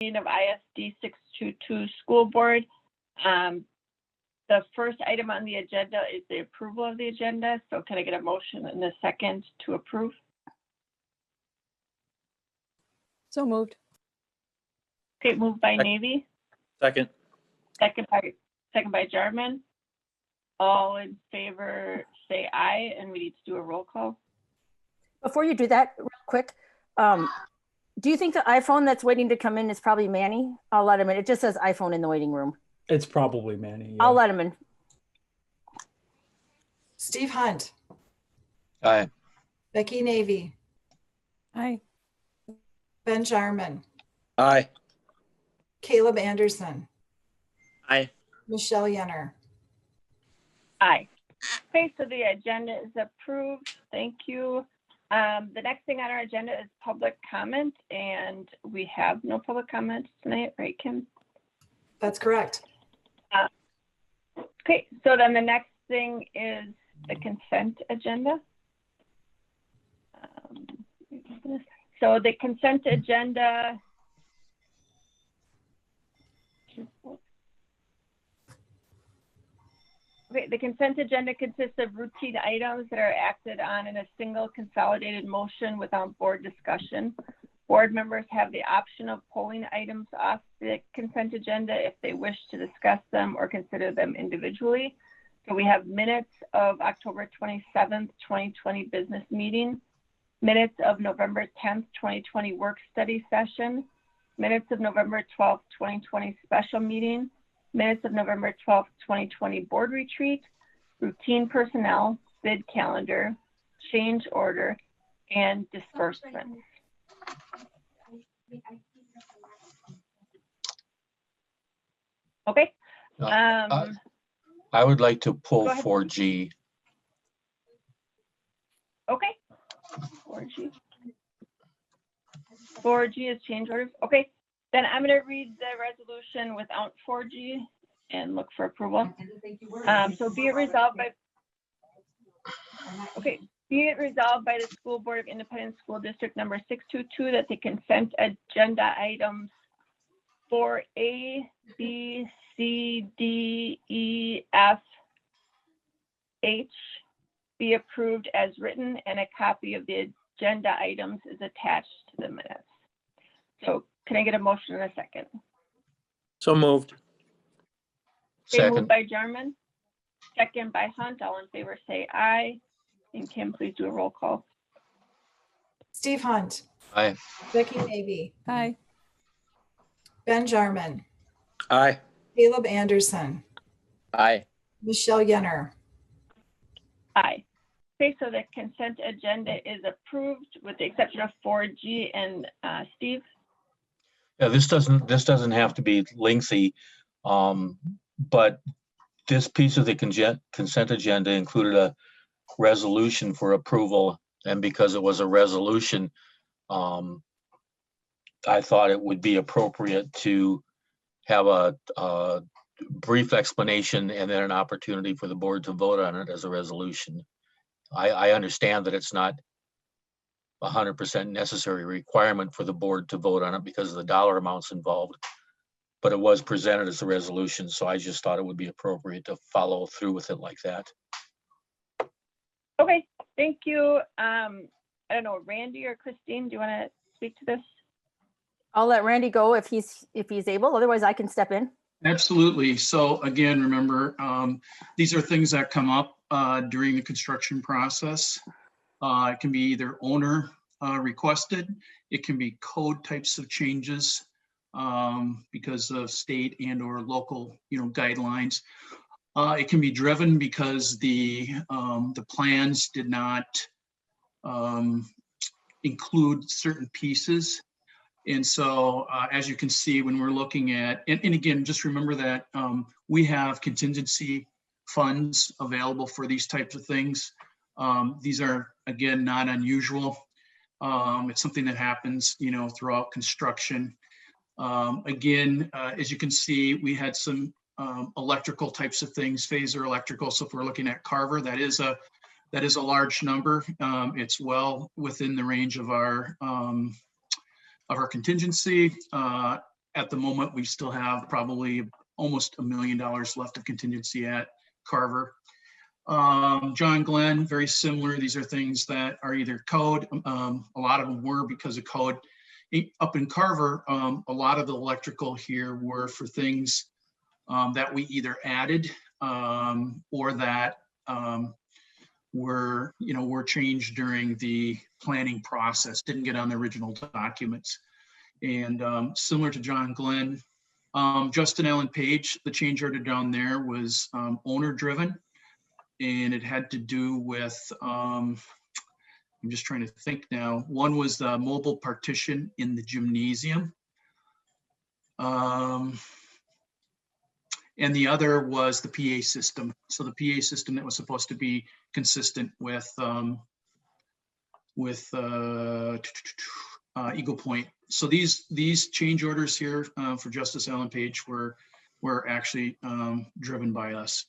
meeting of ISD622 School Board. The first item on the agenda is the approval of the agenda. So can I get a motion and a second to approve? So moved. Okay, moved by Navy, Second. second by Jarman. All in favor, say aye, and we need to do a roll call. Before you do that, real quick, do you think the iPhone that's waiting to come in is probably Manny? I'll let him in. It just says iPhone in the waiting room. It's probably Manny. Yeah. I'll let him in. Steve Hunt, Aye. Becky Navy, Aye. Ben Jarman, Aye. Caleb Anderson, Aye. Michelle Yenner. Aye. Okay, so the agenda is approved. Thank you. The next thing on our agenda is public comment, and we have no public comments tonight, right, Kim? That's correct. Okay, so then the next thing is the consent agenda. So the consent agenda. Okay, the consent agenda consists of routine items that are acted on in a single consolidated motion without board discussion. Board members have the option of pulling items off the consent agenda if they wish to discuss them or consider them individually. So we have minutes of October 27th, 2020 business meeting, minutes of November 10th, 2020 work study session, minutes of November 12th, 2020 special meeting, minutes of November 12th, 2020 board retreat, routine personnel, bid calendar, change order, and disbursements. Okay. I would like to pull 4G. Okay. 4G. 4G is change orders. Okay. Then I'm going to read the resolution without 4G and look for approval. So be it resolved by. Okay. Be it resolved by the School Board of Independent School District number 622 that the consent agenda items 4A, B, C, D, E, F, H be approved as written, and a copy of the agenda items is attached to the minutes. So can I get a motion in a second? So moved. Okay, Second. moved by Jarman, second by Hunt. All in favor say aye. And Kim, please do a roll call. Steve Hunt, Aye. Becky Navy, Aye. Ben Jarman, Aye. Caleb Anderson, Aye. Michelle Yenner. Aye. Okay, so the consent agenda is approved with the exception of 4G and Steve. Yeah, this doesn't have to be lengthy, but this piece of the consent agenda included a resolution for approval, and because it was a resolution, I thought it would be appropriate to have a brief explanation and then an opportunity for the board to vote on it as a resolution. I understand that it's not 100% necessary requirement for the board to vote on it because of the dollar amounts involved, but it was presented as a resolution, so I just thought it would be appropriate to follow through with it like that. Okay, thank you. I don't know, Randy or Christine, do you want to speak to this? I'll let Randy go if he's able. Otherwise, I can step in. Absolutely. So again, remember, these are things that come up during the construction process. It can be either owner requested, it can be code types of changes because of state and or local, guidelines. It can be driven because the plans did not include certain pieces. And so as you can see, when we're looking at, and again, just remember that we have contingency funds available for these types of things. These are, again, not unusual. It's something that happens, throughout construction. Again, as you can see, we had some electrical types of things, phaser electrical. So if we're looking at Carver, that is a large number. It's well within the range of our contingency. at the moment, we still have probably almost $1 million left of contingency at Carver. John Glenn, very similar. These are things that are either code. A lot of them were because of code. Up in Carver, a lot of the electrical here were for things that we either added or that were changed during the planning process, didn't get on the original documents. And similar to John Glenn, Justin Allen Page, the change order down there was owner driven. And it had to do with, I'm just trying to think now. One was the mobile partition in the gymnasium. And the other was the PA system. So the PA system that was supposed to be consistent with Eagle Point. So these change orders here for Justice Allen Page were actually driven by us.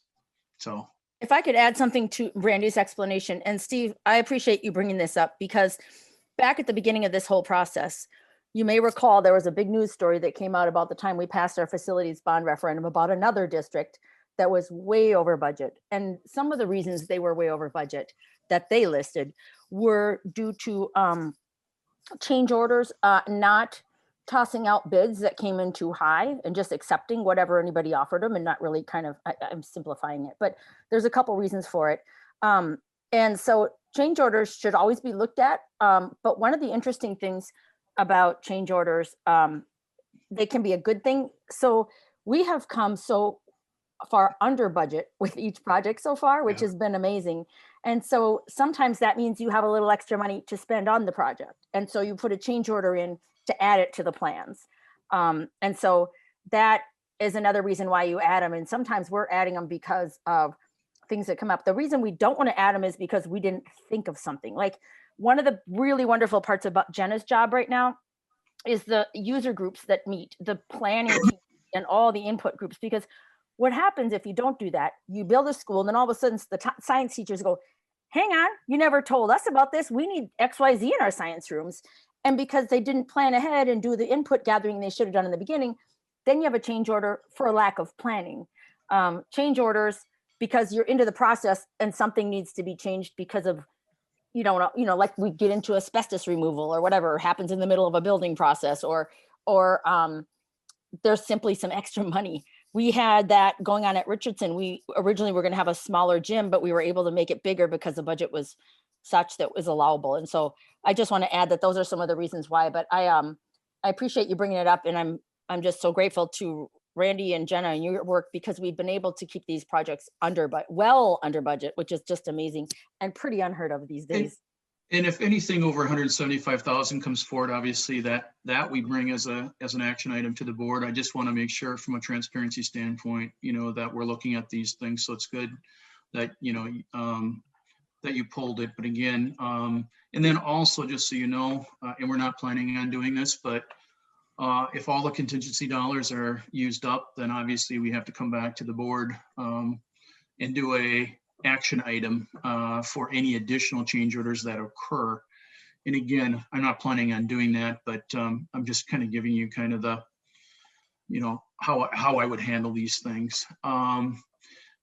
So. If I could add something to Randy's explanation, and Steve, I appreciate you bringing this up because back at the beginning of this whole process, you may recall there was a big news story that came out about the time we passed our facilities bond referendum about another district that was way over budget. And some of the reasons they were way over budget that they listed were due to change orders, not tossing out bids that came in too high and just accepting whatever anybody offered them and not really kind of, I'm simplifying it, but there's a couple reasons for it. And so change orders should always be looked at. But one of the interesting things about change orders, they can be a good thing. So we have come so far under budget with each project so far, which has been amazing. And so sometimes that means you have a little extra money to spend on the project. And so you put a change order in to add it to the plans. And so that is another reason why you add them. And sometimes we're adding them because of things that come up. The reason we don't want to add them is because we didn't think of something. Like one of the really wonderful parts about Jenna's job right now is the user groups that meet, the planning and all the input groups. Because what happens if you don't do that, you build a school and then all of a sudden the science teachers go, hang on, you never told us about this. We need XYZ in our science rooms. And because they didn't plan ahead and do the input gathering they should have done in the beginning, then you have a change order for a lack of planning. Change orders because you're into the process and something needs to be changed because of, like we get into asbestos removal or whatever happens in the middle of a building process, or there's simply some extra money. We had that going on at Richardson. We originally were going to have a smaller gym, but we were able to make it bigger because the budget was such that was allowable. And so I just want to add that those are some of the reasons why, but I appreciate you bringing it up. And I'm just so grateful to Randy and Jenna and your work because we've been able to keep these projects well under budget, which is just amazing and pretty unheard of these days. And if anything over 175,000 comes forward, obviously that we bring as an action item to the board. I just want to make sure from a transparency standpoint, that we're looking at these things. So it's good that, that you pulled it, but again, and then also just so you know, and we're not planning on doing this, but if all the contingency dollars are used up, then obviously we have to come back to the board and do a action item for any additional change orders that occur. And again, I'm not planning on doing that, but I'm just kind of giving you kind of the, how I would handle these things.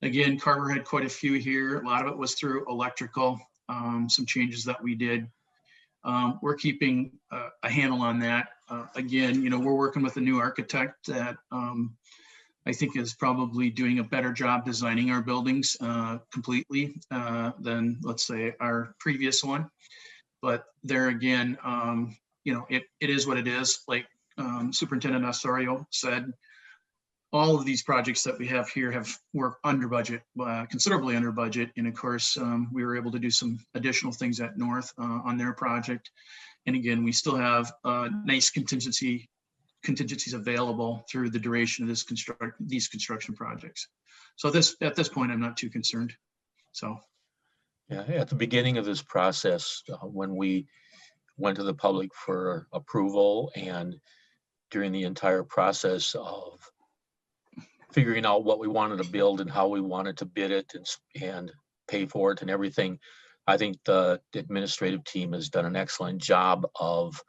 Again, Carver had quite a few here. A lot of it was through electrical, some changes that we did. We're keeping a handle on that. Again, we're working with a new architect that I think is probably doing a better job designing our buildings completely than, let's say, our previous one. But there again, it is what it is. Like Superintendent Osorio said, all of these projects that we have here were under budget, considerably under budget. And of course, we were able to do some additional things at North on their project. And again, we still have nice contingencies available through the duration of these construction projects. So at this point, I'm not too concerned. So. Yeah, at the beginning of this process, when we went to the public for approval and during the entire process of figuring out what we wanted to build and how we wanted to bid it and pay for it and everything, I think the administrative team has done an excellent job of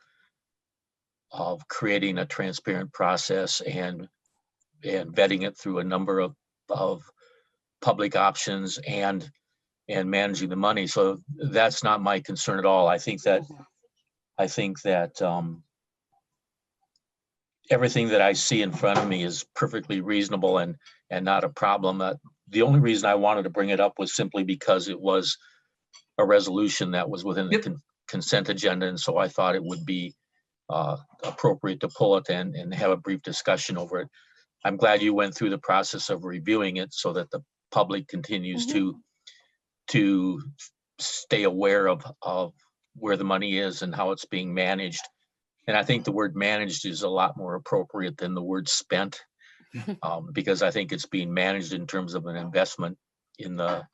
of creating a transparent process and vetting it through a number of public options and managing the money. So that's not my concern at all. I think that everything that I see in front of me is perfectly reasonable and not a problem. The only reason I wanted to bring it up was simply because it was a resolution that was within the consent agenda, and so I thought it would be appropriate to pull it and have a brief discussion over it. I'm glad you went through the process of reviewing it so that the public continues to stay aware of where the money is and how it's being managed. And I think the word managed is a lot more appropriate than the word spent, because I think it's being managed in terms of an investment in the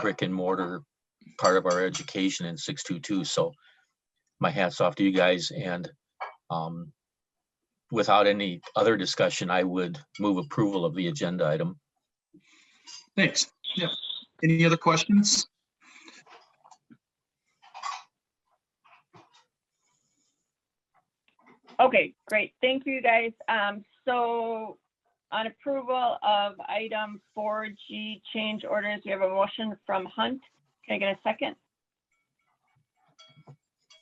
brick and mortar part of our education in 622. So my hat's off to you guys. And without any other discussion, I would move approval of the agenda item. Thanks. Yeah. Any other questions? Okay, great. Thank you, guys. So on approval of item 4G change orders, we have a motion from Hunt. Can I get a second?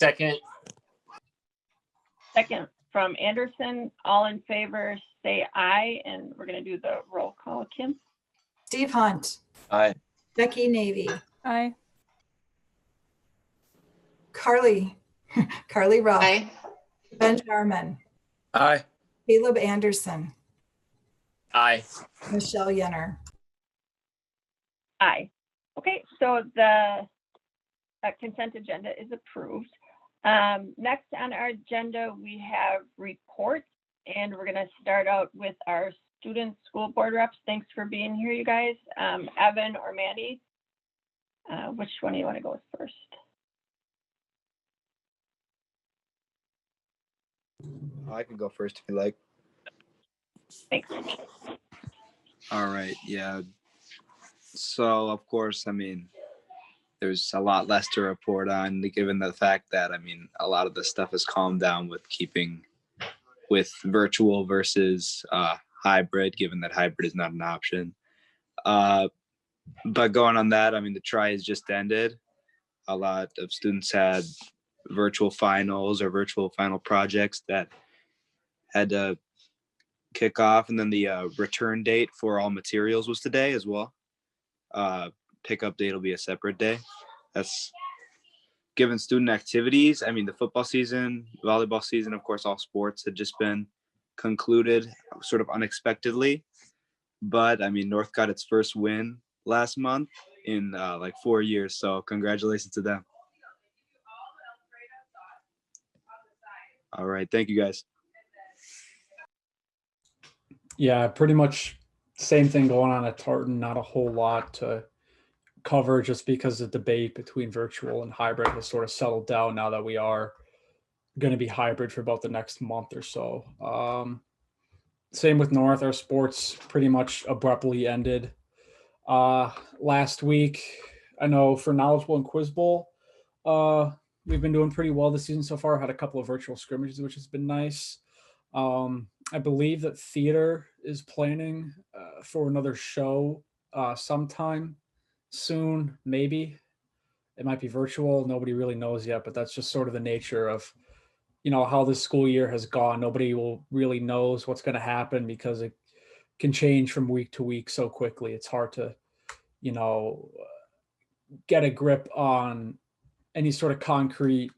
Second. Second from Anderson. All in favor, say aye, and we're gonna do the roll call. Kim? Steve Hunt, Aye. Becky Navy, Aye. Carly Ruff, Aye. Ben Jarman, Aye. Caleb Anderson, Aye. Michelle Yenner. Aye. Okay, so the consent agenda is approved. Next on our agenda, we have reports, and we're gonna start out with our student school board reps. Thanks for being here, you guys. Evan or Mandy? Which one do you want to go with first? I can go first if you like. Thanks. All right. Yeah. So, of course, I mean, there's a lot less to report on, given the fact that, I mean, a lot of the stuff has calmed down with keeping with virtual versus hybrid, given that hybrid is not an option. But going on that, I mean, the tries just ended. A lot of students had virtual finals or virtual final projects that had to kick off. And then the return date for all materials was today as well. Pickup date will be a separate day. That's given student activities. I mean, the football season, volleyball season, of course, all sports had just been concluded sort of unexpectedly. But I mean, North got its first win last month in like 4 years. So congratulations to them. All right. Thank you, guys. Yeah, pretty much same thing going on at Tartan. Not a whole lot to cover just because the debate between virtual and hybrid has sort of settled down now that we are going to be hybrid for about the next month or so. Same with North. Our sports pretty much abruptly ended last week. I know for Knowledge Bowl and Quiz Bowl, we've been doing pretty well this season so far. Had a couple of virtual scrimmages, which has been nice. I believe that theater is planning for another show sometime soon, maybe. It might be virtual. Nobody really knows yet, but that's just sort of the nature of, you know, how this school year has gone. Nobody will really knows what's going to happen because it can change from week to week so quickly. It's hard to, you know, get a grip on any sort of concrete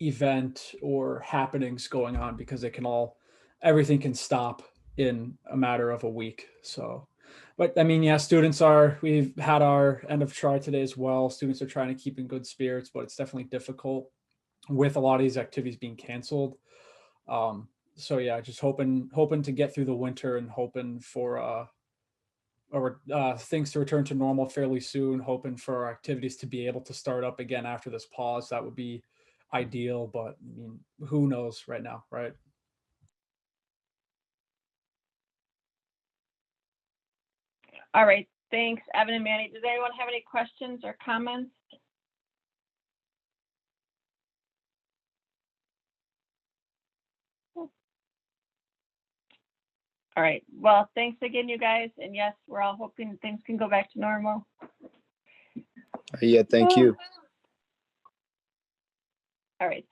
event or happenings going on because everything can stop in a matter of a week. So, but I mean, yeah, we've had our end of try today as well. Students are trying to keep in good spirits, but it's definitely difficult with a lot of these activities being canceled. So yeah, just hoping to get through the winter and hoping for things to return to normal fairly soon, hoping for our activities to be able to start up again after this pause. That would be ideal, but I mean, who knows right now, right? All right, thanks, Evan and Mandy. Does anyone have any questions or comments? All right. Well, thanks again, you guys. And yes, we're all hoping things can go back to normal. Yeah, thank you. All right.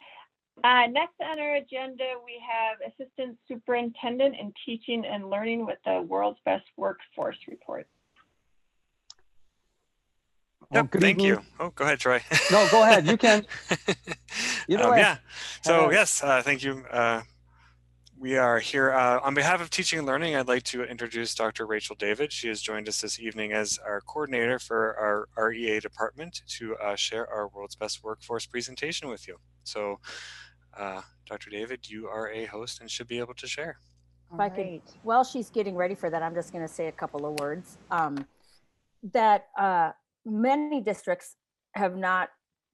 Next on our agenda, we have Assistant Superintendent in Teaching and Learning with the World's Best Workforce Report. Yep, good thank evening. you. Oh, go ahead, Troy. No, go ahead. You can. Either way. Yeah. So Have- yes, thank you. We are here on behalf of Teaching and Learning. I'd like to introduce Dr. Rachel David. She has joined us this evening as our coordinator for our REA department to share our World's Best Workforce presentation with you. So, Dr. David, you are a host and should be able to share. If I could, while she's getting ready for that, I'm just going to say a couple of words. That many districts have not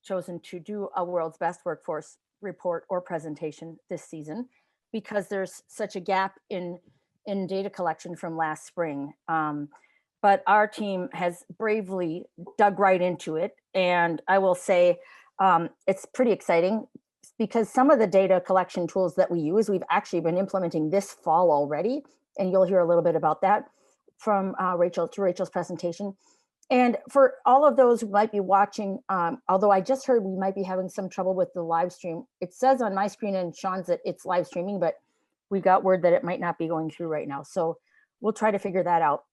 chosen to do a World's Best Workforce report or presentation this season because there's such a gap in data collection from last spring. But our team has bravely dug right into it. And I will say it's pretty exciting because some of the data collection tools that we use, we've actually been implementing this fall already. And you'll hear a little bit about that from Rachel's presentation. And for all of those who might be watching, although I just heard we might be having some trouble with the live stream. It says on my screen and Sean's that it's live streaming, but we got word that it might not be going through right now. So we'll try to figure that out.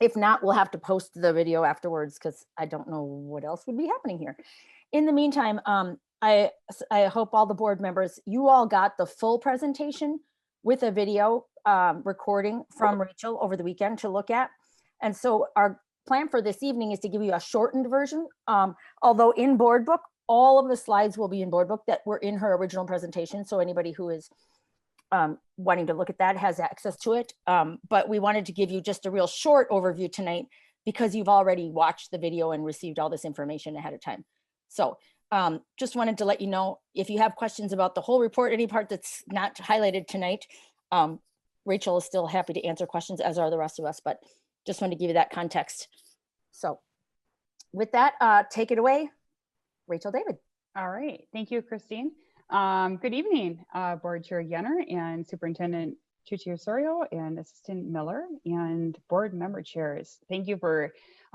If not, we'll have to post the video afterwards because I don't know what else would be happening here. In the meantime, I hope all the board members, you all got the full presentation with a video recording from Rachel over the weekend to look at. And so our plan for this evening is to give you a shortened version. Although in board book, all of the slides will be in board book that were in her original presentation. So anybody who is wanting to look at that has access to it. But we wanted to give you just a real short overview tonight because you've already watched the video and received all this information ahead of time. So just wanted to let you know, if you have questions about the whole report, any part that's not highlighted tonight, Rachel is still happy to answer questions, as are the rest of us, but just wanted to give you that context. So with that, take it away, Rachel David. All right, thank you, Christine. Good evening, Board Chair Yenner and Superintendent Tucci Osorio and Assistant Miller and board member chairs. Thank you for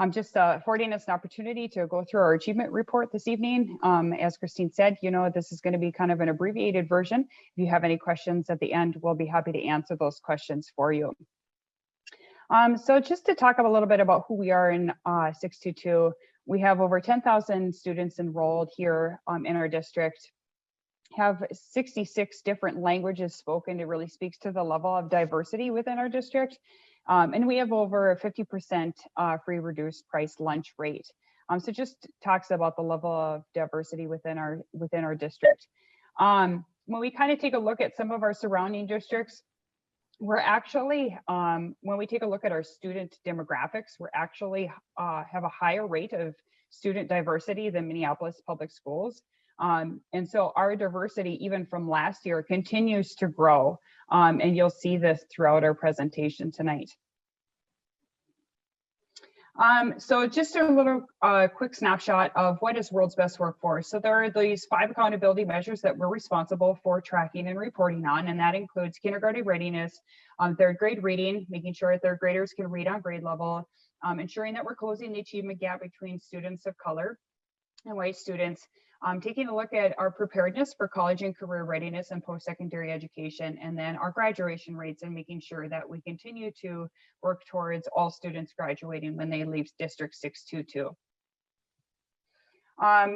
just affording us an opportunity to go through our achievement report this evening. As Christine said, you know, this is going to be kind of an abbreviated version. If you have any questions at the end, we'll be happy to answer those questions for you. So just to talk a little bit about who we are in 622, we have over 10,000 students enrolled here in our district, have 66 different languages spoken. It really speaks to the level of diversity within our district. And we have over a 50% free reduced price lunch rate. So just talks about the level of diversity within our district. When we kind of take a look at some of our surrounding districts, we're actually, when we take a look at our student demographics, we're actually have a higher rate of student diversity than Minneapolis Public Schools. And so our diversity, even from last year, continues to grow. And you'll see this throughout our presentation tonight. So just a little quick snapshot of what is World's Best Workforce. So there are these 5 accountability measures that we're responsible for tracking and reporting on, and that includes kindergarten readiness, 3rd grade reading, making sure that 3rd graders can read on grade level, ensuring that we're closing the achievement gap between students of color and white students, taking a look at our preparedness for college and career readiness and post-secondary education, and then our graduation rates and making sure that we continue to work towards all students graduating when they leave District 622.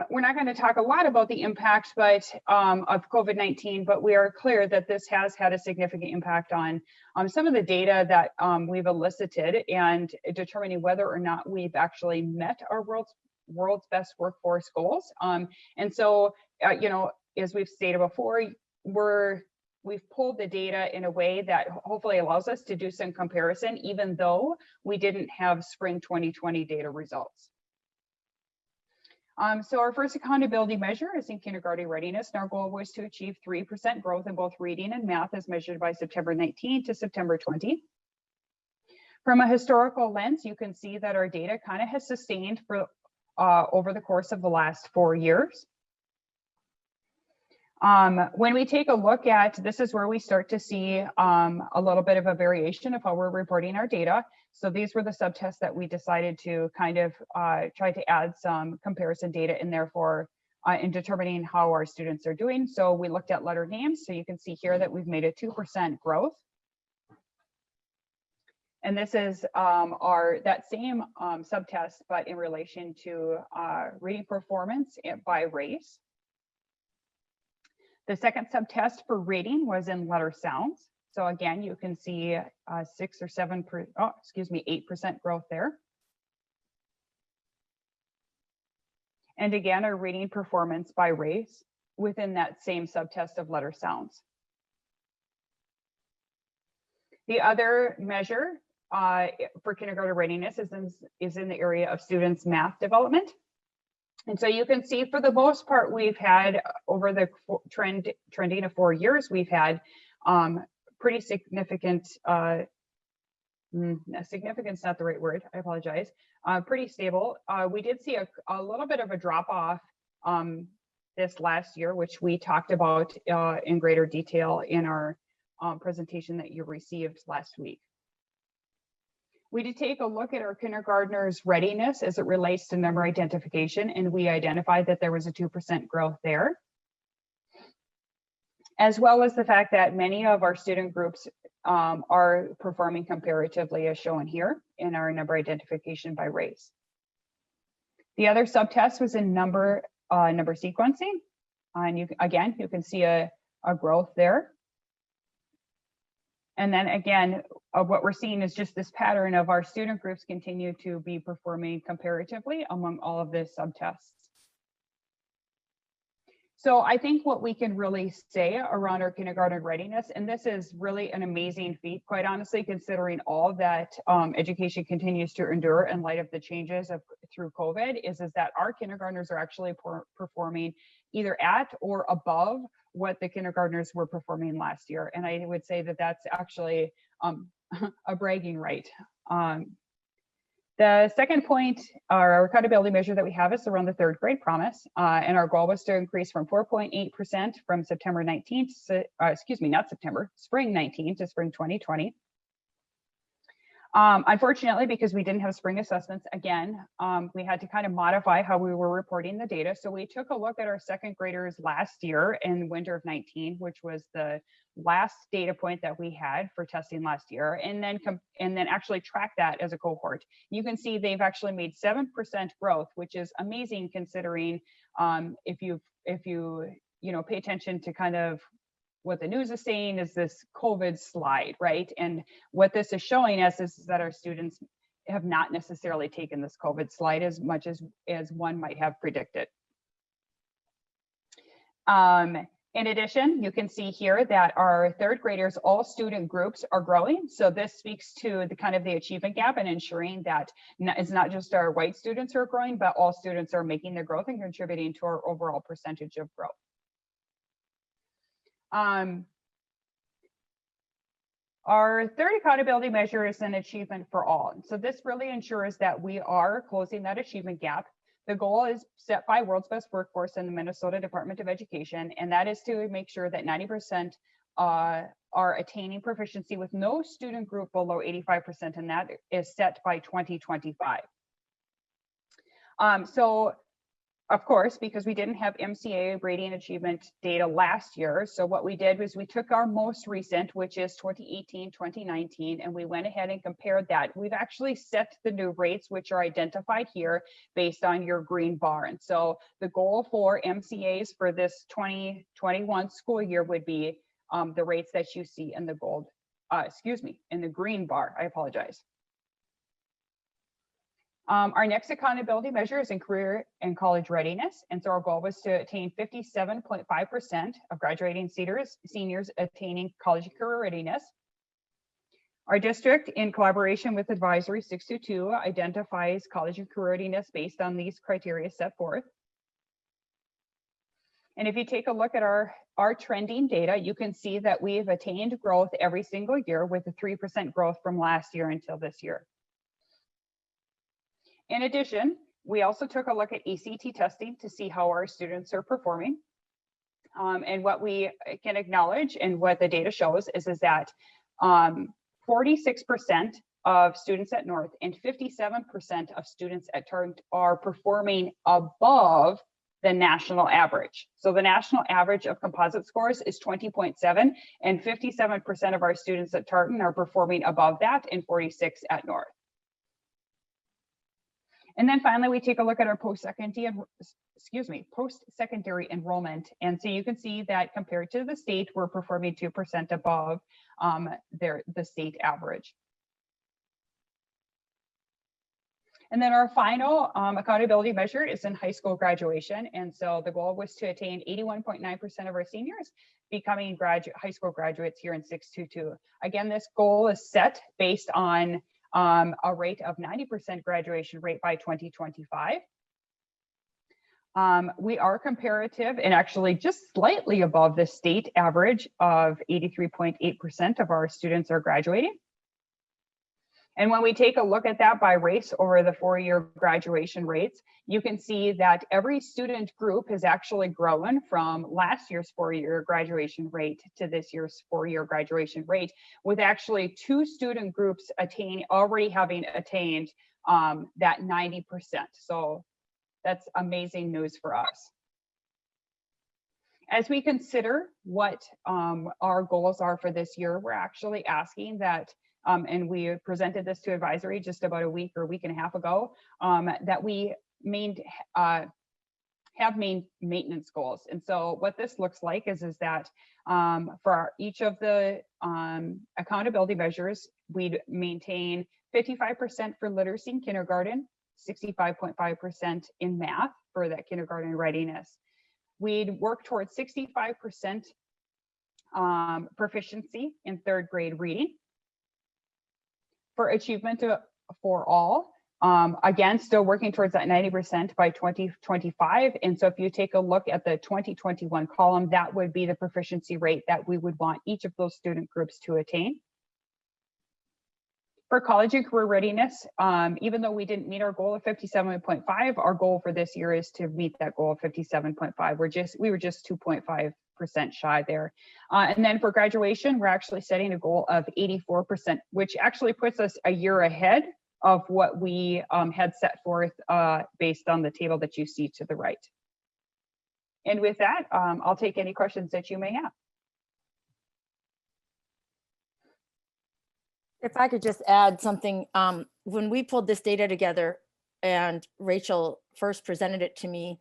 We're not going to talk a lot about the impact of COVID-19, but we are clear that this has had a significant impact on some of the data that we've elicited and determining whether or not we've actually met our World's Best Workforce goals. And so, you know, as we've stated before, we've pulled the data in a way that hopefully allows us to do some comparison, even though we didn't have spring 2020 data results. So our first accountability measure is in kindergarten readiness, and our goal was to achieve 3% growth in both reading and math as measured by September 19 to September 20. From a historical lens, you can see that our data kind of has sustained for over the course of the last 4 years. When we take a look at, this is where we start to see a little bit of a variation of how we're reporting our data. So these were the subtests that we decided to kind of try to add some comparison data in there for in determining how our students are doing. So we looked at letter names. So you can see here that we've made a 2% growth. And this is that same subtest, but in relation to reading performance by race. The second subtest for reading was in letter sounds. So again, you can see 6 or 7, 8% growth there. And again, our reading performance by race within that same subtest of letter sounds. The other measure for kindergarten readiness is in the area of students' math development. And so you can see for the most part, we've had over the trending of 4 years, we've had pretty significant, significance, not the right word, I apologize, pretty stable. We did see a little bit of a drop off this last year, which we talked about in greater detail in our presentation that you received last week. We did take a look at our kindergartners' readiness as it relates to number identification, and we identified that there was a 2% growth there, as well as the fact that many of our student groups are performing comparatively as shown here in our number identification by race. The other subtest was in number sequencing, and you can see a growth there. And then again, what we're seeing is just this pattern of our student groups continue to be performing comparatively among all of the subtests. So I think what we can really say around our kindergarten readiness, and this is really an amazing feat, quite honestly, considering all that education continues to endure in light of the changes through COVID, is that our kindergartners are actually performing either at or above what the kindergartners were performing last year. And I would say that that's actually a bragging right. The second point, our accountability measure that we have is around the third grade promise. And our goal was to increase from 4.8% from September 19th, spring 19 to spring 2020. Unfortunately, because we didn't have spring assessments, again, we had to kind of modify how we were reporting the data. So we took a look at our second graders last year in winter of 19, which was the last data point that we had for testing last year, and then actually track that as a cohort. You can see they've actually made 7% growth, which is amazing considering if you pay attention to kind of what the news is saying is this COVID slide, right? And what this is showing us is that our students have not necessarily taken this COVID slide as much as one might have predicted. In addition, you can see here that our third graders, all student groups are growing. So this speaks to the kind of the achievement gap and ensuring that it's not just our white students who are growing, but all students are making their growth and contributing to our overall percentage of growth. Our third accountability measure is an achievement for all. So this really ensures that we are closing that achievement gap. The goal is set by World's Best Workforce in the Minnesota Department of Education, and that is to make sure that 90% are attaining proficiency with no student group below 85%, and that is set by 2025. So of course, because we didn't have MCA rating achievement data last year. So what we did was we took our most recent, which is 2018, 2019, and we went ahead and compared that. We've actually set the new rates, which are identified here based on your green bar. And so the goal for MCAs for this 2021 school year would be the rates that you see in the gold, in the green bar, I apologize. Our next accountability measure is in career and college readiness. And so our goal was to attain 57.5% of graduating seniors attaining college and career readiness. Our district, in collaboration with Advisory 622, identifies college and career readiness based on these criteria set forth. And if you take a look at our trending data, you can see that we've attained growth every single year with a 3% growth from last year until this year. In addition, we also took a look at ACT testing to see how our students are performing. And what we can acknowledge and what the data shows is that 46% of students at North and 57% of students at Tarrant are performing above the national average. So the national average of composite scores is 20.7, and 57% of our students at Tarleton are performing above that, and 46 at North. And then finally, we take a look at our post-secondary enrollment. And so you can see that compared to the state, we're performing 2% above the state average. And then our final accountability measure is in high school graduation. And so the goal was to attain 81.9% of our seniors becoming high school graduates here in 622. Again, this goal is set based on a rate of 90% graduation rate by 2025. We are comparative and actually just slightly above the state average of 83.8% of our students are graduating. And when we take a look at that by race over the 4-year graduation rates, you can see that every student group has actually grown from last year's 4-year graduation rate to this year's 4-year graduation rate, with actually 2 student groups already having attained that 90%. So that's amazing news for us. As we consider what our goals are for this year, we're actually asking that and we presented this to advisory just about a week or week and a half ago, that we have maintenance goals. And so what this looks like is that for each of the accountability measures, we'd maintain 55% for literacy in kindergarten, 65.5% in math for that kindergarten readiness. We'd work towards 65% proficiency in 3rd grade reading. For achievement for all, again, still working towards that 90% by 2025. And so if you take a look at the 2021 column, that would be the proficiency rate that we would want each of those student groups to attain. For college and career readiness, even though we didn't meet our goal of 57.5, our goal for this year is to meet that goal of 57.5. We were just 2.5% shy there. And then for graduation, we're actually setting a goal of 84%, which actually puts us a year ahead of what we had set forth based on the table that you see to the right. And with that, I'll take any questions that you may have. If I could just add something, when we pulled this data together and Rachel first presented it to me,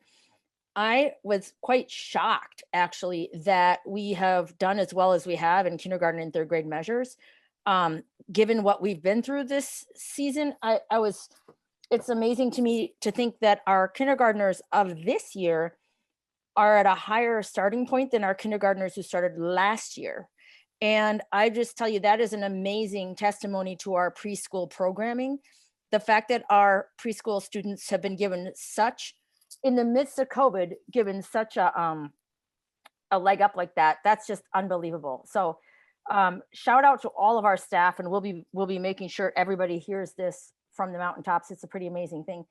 I was quite shocked actually that we have done as well as we have in kindergarten and 3rd grade measures. Given what we've been through this season, it's amazing to me to think that our kindergartners of this year are at a higher starting point than our kindergartners who started last year. And I just tell you, that is an amazing testimony to our preschool programming. The fact that our preschool students have been given such, in the midst of COVID, given such a leg up like that, that's just unbelievable. So shout out to all of our staff, and we'll be making sure everybody hears this from the mountaintops. It's a pretty amazing thing.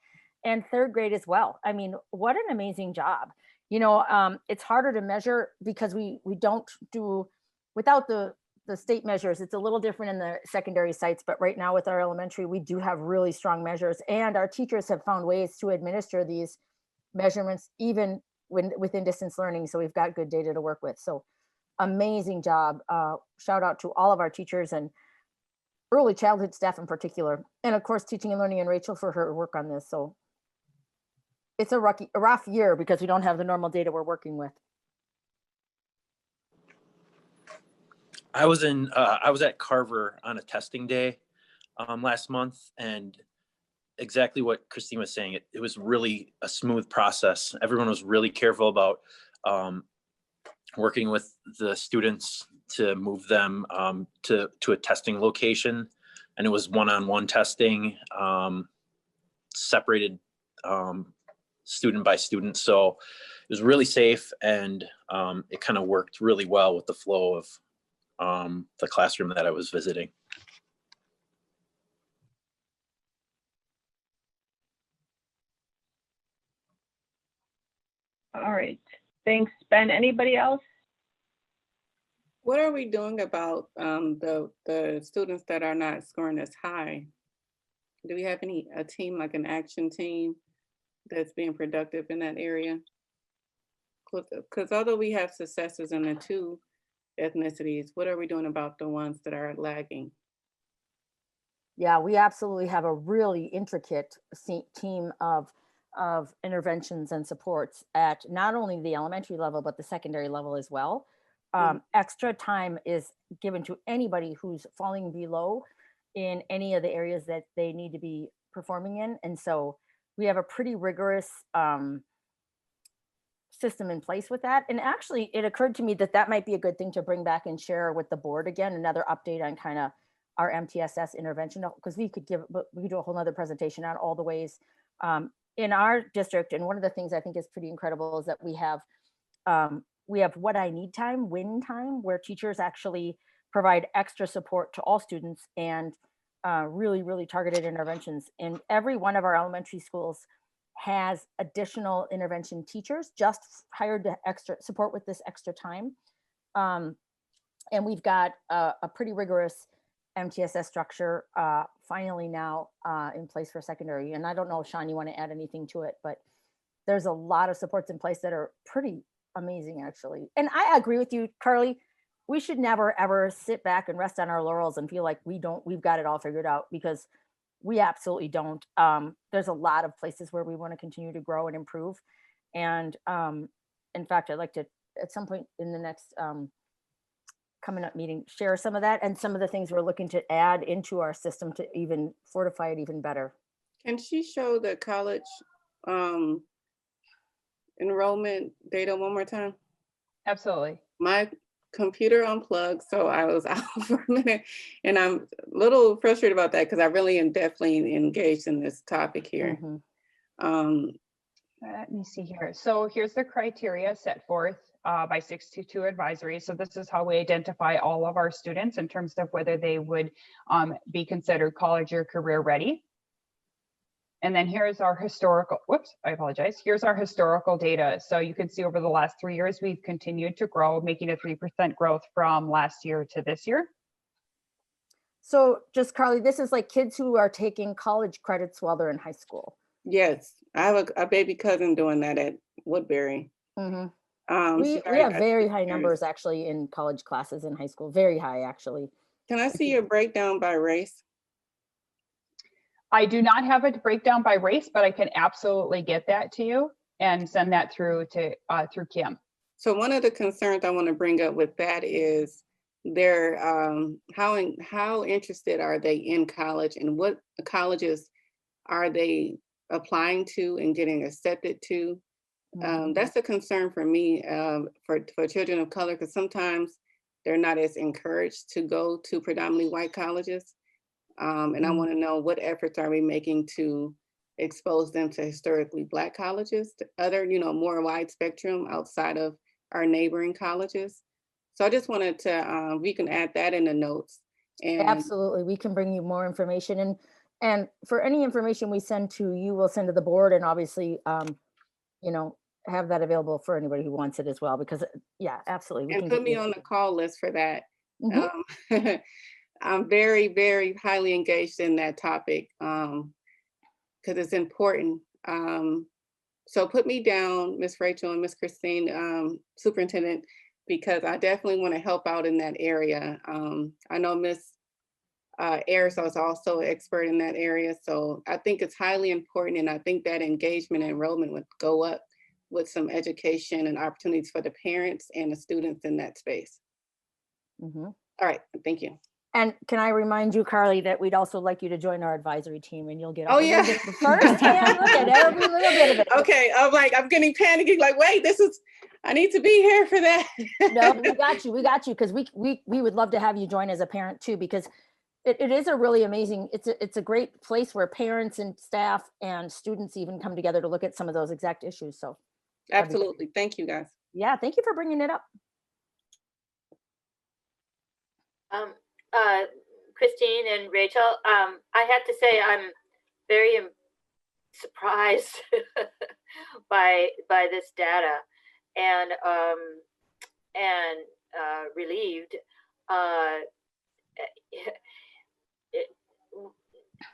And 3rd grade as well. I mean, what an amazing job. You know, it's harder to measure because we don't do, without the state measures, it's a little different in the secondary sites, but right now with our elementary, we do have really strong measures, and our teachers have found ways to administer these measurements even within distance learning. So we've got good data to work with. So amazing job. Shout out to all of our teachers and early childhood staff in particular. And of course, teaching and learning and Rachel for her work on this. So it's a rough year because we don't have the normal data we're working with. I was at Carver on a testing day last month, and exactly what Christine was saying, it was really a smooth process. Everyone was really careful about working with the students to move them to a testing location, and it was one-on-one testing, separated student by student. So it was really safe, and it kind of worked really well with the flow of the classroom that I was visiting. All right. Thanks, Ben. Anybody else? What are we doing about the students that are not scoring as high? Do we have a team, like an action team that's being productive in that area? Because although we have successes in the two ethnicities, what are we doing about the ones that are lagging? Yeah, we absolutely have a really intricate team of interventions and supports at not only the elementary level, but the secondary level as well. Extra time is given to anybody who's falling below in any of the areas that they need to be performing in. And so we have a pretty rigorous system in place with that. And actually, it occurred to me that that might be a good thing to bring back and share with the board again, another update on kind of our MTSS intervention, because we could do a whole nother presentation on all the ways in our district. And one of the things I think is pretty incredible is that we have what I need time, win time, where teachers actually provide extra support to all students and really, really targeted interventions. And every one of our elementary schools has additional intervention teachers just hired to extra support with this extra time. And we've got a pretty rigorous MTSS structure finally now in place for secondary. And I don't know, Sean, you want to add anything to it, but there's a lot of supports in place that are pretty amazing, actually. And I agree with you, Carly. We should never, ever sit back and rest on our laurels and feel like we've got it all figured out, because we absolutely don't. There's a lot of places where we want to continue to grow and improve. And in fact, I'd like to, at some point in the next coming up meeting, share some of that and some of the things we're looking to add into our system to even fortify it even better. Can she show the college enrollment data one more time? Absolutely. My computer unplugged, so I was out for a minute, and I'm a little frustrated about that because I really am definitely engaged in this topic here. Let me see here. So here's the criteria set forth by 622 advisory. So this is how we identify all of our students in terms of whether they would be considered college or career ready. And then here's our historical, here's our historical data. So you can see over the last 3 years, we've continued to grow, making a 3% growth from last year to this year. So just Carly, this is like kids who are taking college credits while they're in high school. Yes, I have a baby cousin doing that at Woodbury. We have very high numbers actually in college classes in high school, very high actually. Can I see your breakdown by race? I do not have a breakdown by race, but I can absolutely get that to you and send that through to through Kim. So one of the concerns I want to bring up with that is their how interested are they in college, and what colleges are they applying to and getting accepted to? That's a concern for me for children of color, because sometimes they're not as encouraged to go to predominantly white colleges. And I want to know what efforts are we making to expose them to historically Black colleges, to other, more wide spectrum outside of our neighboring colleges. So I just wanted to, we can add that in the notes. And absolutely, we can bring you more information. And for any information we send to you, we'll send to the board, and obviously, have that available for anybody who wants it as well, because yeah, absolutely. And put me on the call list for that. I'm very, very highly engaged in that topic because it's important. So put me down, Miss Rachel and Miss Christine, Superintendent, because I definitely want to help out in that area. I know Miss Ayers is also an expert in that area. So I think it's highly important, and I think that engagement and enrollment would go up with some education and opportunities for the parents and the students in that space. All right, thank you. And can I remind you, Carly, that we'd also like you to join our advisory team, and you'll get the first-hand look at every little bit of it. Okay, I'm getting panicky, like, wait, I need to be here for that. No, we got you, because we would love to have you join as a parent too, because it is a really amazing, it's a great place where parents and staff and students even come together to look at some of those exact issues. So absolutely, thank you guys. Yeah, thank you for bringing it up. Christine and Rachel, I have to say I'm very surprised by this data. and relieved.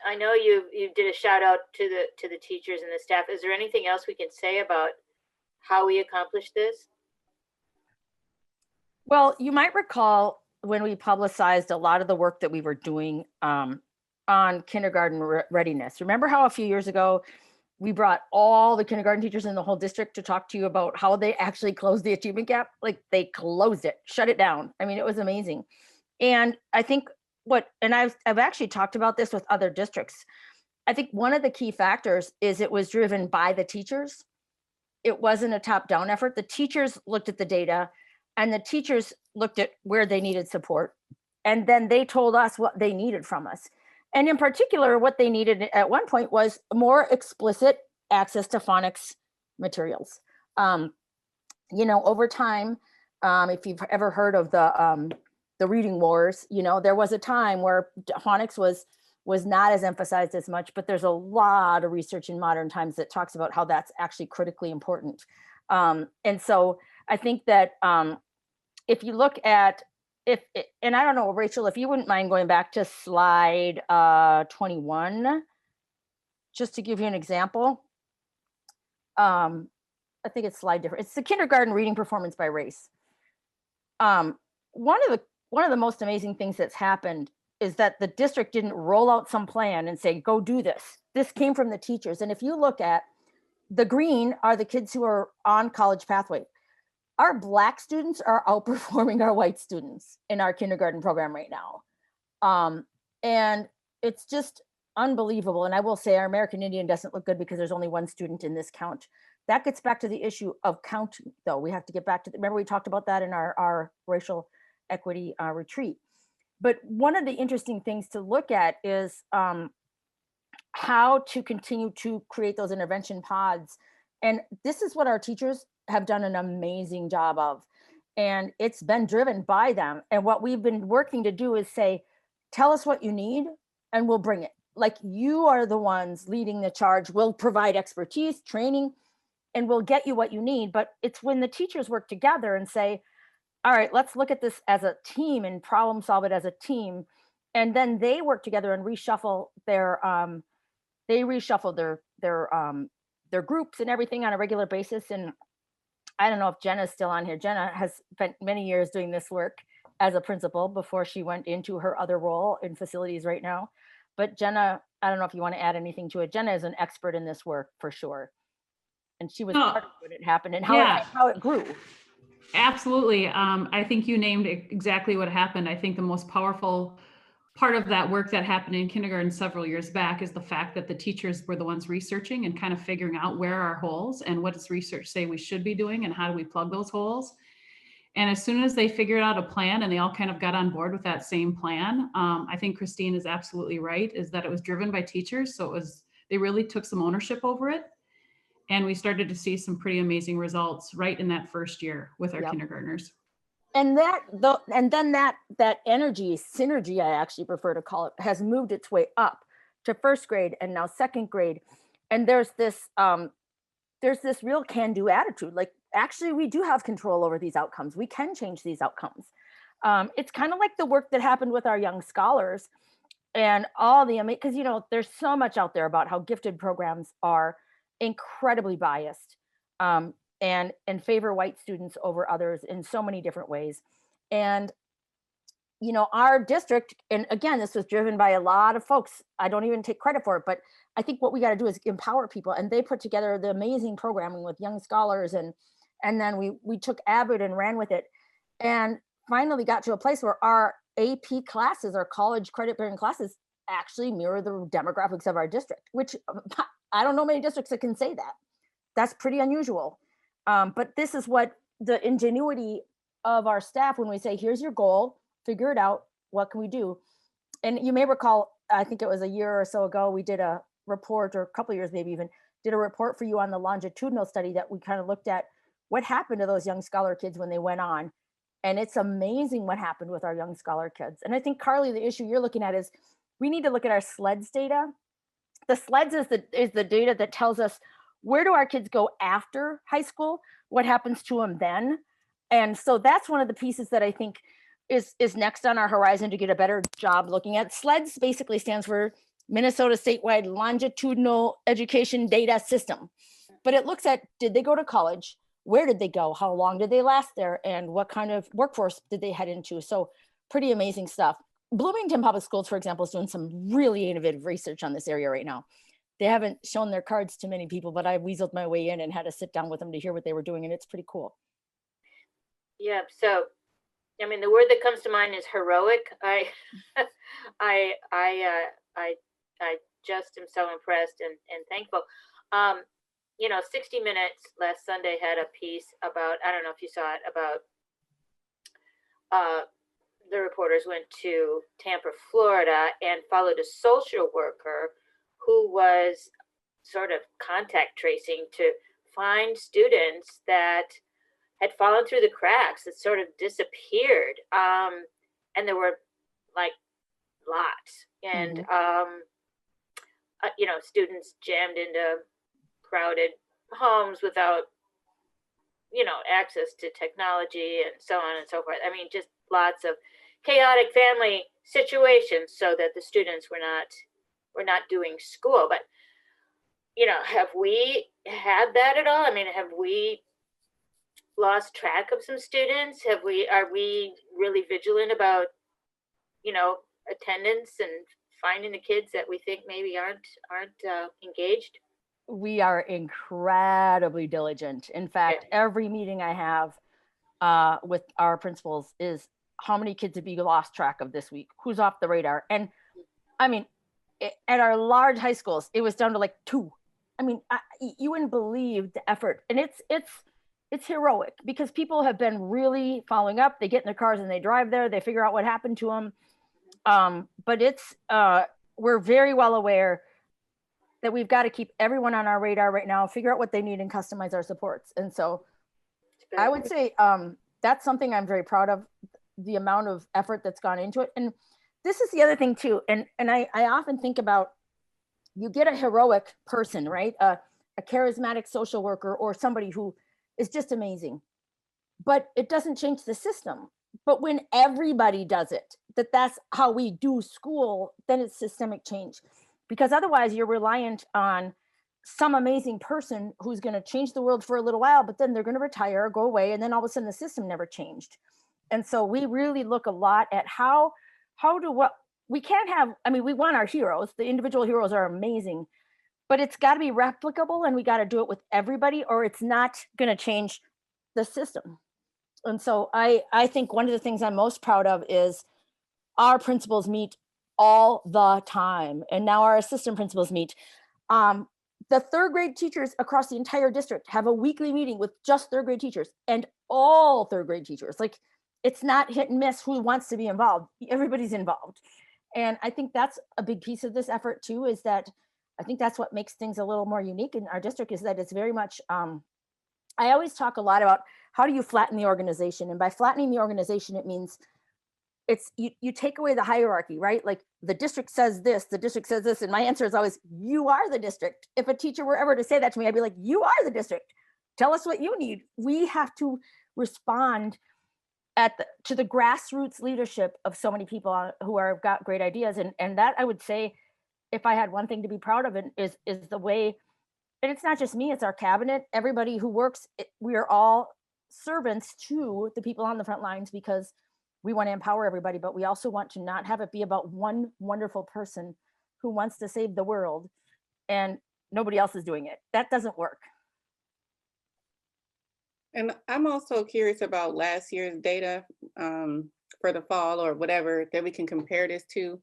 I know you did a shout out to the teachers and the staff. Is there anything else we can say about how we accomplished this? Well, you might recall when we publicized a lot of the work that we were doing on kindergarten readiness. Remember how a few years ago we brought all the kindergarten teachers in the whole district to talk to you about how they actually closed the achievement gap? Like they closed it, shut it down. I mean, it was amazing. And I think I've actually talked about this with other districts. I think one of the key factors is it was driven by the teachers. It wasn't a top-down effort. The teachers looked at the data and the teachers looked at where they needed support. And then they told us what they needed from us. And in particular, what they needed at one point was more explicit access to phonics materials. Over time, if you've ever heard of the reading wars, there was a time where phonics was not as emphasized as much, but there's a lot of research in modern times that talks about how that's actually critically important. And so I think that if you look at, and I don't know, Rachel, if you wouldn't mind going back to slide 21, just to give you an example. I think it's slide different. It's the kindergarten reading performance by race. One of the most amazing things that's happened is that the district didn't roll out some plan and say, go do this. This came from the teachers. And if you look at the green are the kids who are on college pathway. Our Black students are outperforming our white students in our kindergarten program right now. And it's just unbelievable. And I will say our American Indian doesn't look good because there's only one student in this count. That gets back to the issue of counting, though. We have to get back to, remember we talked about that in our racial equity retreat. But one of the interesting things to look at is how to continue to create those intervention pods. And this is what our teachers have done an amazing job of. And it's been driven by them. And what we've been working to do is say, tell us what you need and we'll bring it. Like you are the ones leading the charge. We'll provide expertise, training, and we'll get you what you need. But it's when the teachers work together and say, all right, let's look at this as a team and problem solve it as a team. And then they work together and reshuffle their groups and everything on a regular basis. And I don't know if Jenna's still on here. Jenna has spent many years doing this work as a principal before she went into her other role in facilities right now. But Jenna, I don't know if you want to add anything to it. Jenna is an expert in this work for sure. And she was part of when it happened and how it grew. Absolutely. I think you named exactly what happened. I think the most powerful part of that work that happened in kindergarten several years back is the fact that the teachers were the ones researching and kind of figuring out where are holes and what does research say we should be doing and how do we plug those holes. And as soon as they figured out a plan and they all kind of got on board with that same plan, I think Christine is absolutely right, is that it was driven by teachers. So they really took some ownership over it. And we started to see some pretty amazing results right in that first year with our kindergartners. And then that energy, synergy, I actually prefer to call it, has moved its way up to first grade and now second grade. And there's this real can-do attitude. Like, actually, we do have control over these outcomes. We can change these outcomes. It's kind of like the work that happened with our young scholars and all the, because, there's so much out there about how gifted programs are incredibly biased and favor white students over others in so many different ways. And, our district, and again, this was driven by a lot of folks. I don't even take credit for it, but I think what we got to do is empower people. And they put together the amazing programming with young scholars. And then we took Abbott and ran with it and finally got to a place where our AP classes, our college credit bearing classes, actually mirror the demographics of our district, which I don't know many districts that can say that. That's pretty unusual. But this is what the ingenuity of our staff, when we say, here's your goal, figure it out, what can we do? And you may recall, I think it was a year or so ago, we did a report, or a couple of years maybe even, did a report for you on the longitudinal study that we kind of looked at what happened to those young scholar kids when they went on. And it's amazing what happened with our young scholar kids. And I think, Carly, the issue you're looking at is we need to look at our SLEDS data. The SLEDS is the data that tells us where do our kids go after high school, what happens to them then? And so that's one of the pieces that I think is next on our horizon to get a better job looking at. SLEDS basically stands for Minnesota Statewide Longitudinal Education Data System. But it looks at, did they go to college? Where did they go? How long did they last there? And what kind of workforce did they head into? So pretty amazing stuff. Bloomington Public Schools, for example, is doing some really innovative research on this area right now. They haven't shown their cards to many people, but I weaseled my way in and had to sit down with them to hear what they were doing, and it's pretty cool. Yeah, so I mean, the word that comes to mind is heroic. I just am so impressed and thankful. You know, 60 Minutes last Sunday had a piece about, I don't know if you saw it, about the reporters went to Tampa, Florida, and followed a social worker who was sort of contact tracing to find students that had fallen through the cracks, that sort of disappeared. And there were like lots. And, you know, students jammed into crowded homes without, you know, access to technology and so on and so forth. I mean, just lots of chaotic family situations so that the students were not doing school. But, you know, have we had that at all? I mean, have we lost track of some students? Are we really vigilant about, you know, attendance and finding the kids that we think maybe aren't engaged? We are incredibly diligent. In fact, every meeting I have with our principals is how many kids have you lost track of this week? Who's off the radar? And I mean, at our large high schools, it was down to like 2. I mean, you wouldn't believe the effort. And it's heroic because people have been really following up. They get in their cars and they drive there. They figure out what happened to them. But we're very well aware that we've got to keep everyone on our radar right now, figure out what they need and customize our supports. And so I would say that's something I'm very proud of, the amount of effort that's gone into it. And this is the other thing too. And I often think about, you get a heroic person, right? A charismatic social worker or somebody who is just amazing, but it doesn't change the system. But when everybody does it, that's how we do school, then it's systemic change. Because otherwise you're reliant on some amazing person who's going to change the world for a little while, but then they're going to retire, go away, and then all of a sudden the system never changed. And so we really look a lot at we can't have, I mean, we want our heroes, the individual heroes are amazing, but it's got to be replicable and we got to do it with everybody or it's not going to change the system. And so I think one of the things I'm most proud of is our principals meet all the time. And now our assistant principals meet. The third grade teachers across the entire district have a weekly meeting with just third grade teachers and all third grade teachers. Like, it's not hit and miss who wants to be involved. Everybody's involved. And I think that's a big piece of this effort too, is that I think that's what makes things a little more unique in our district, is that it's very much, I always talk a lot about how do you flatten the organization? And by flattening the organization, it means you take away the hierarchy, right? Like the district says this, the district says this. And my answer is always, you are the district. If a teacher were ever to say that to me, I'd be like, you are the district. Tell us what you need. We have to respond to the grassroots leadership of so many people who have got great ideas. And that, I would say, if I had one thing to be proud of, it is the way, and it's not just me, it's our cabinet, everybody who works, we are all servants to the people on the front lines because we want to empower everybody, but we also want to not have it be about one wonderful person who wants to save the world and nobody else is doing it. That doesn't work. And I'm also curious about last year's data for the fall or whatever that we can compare this to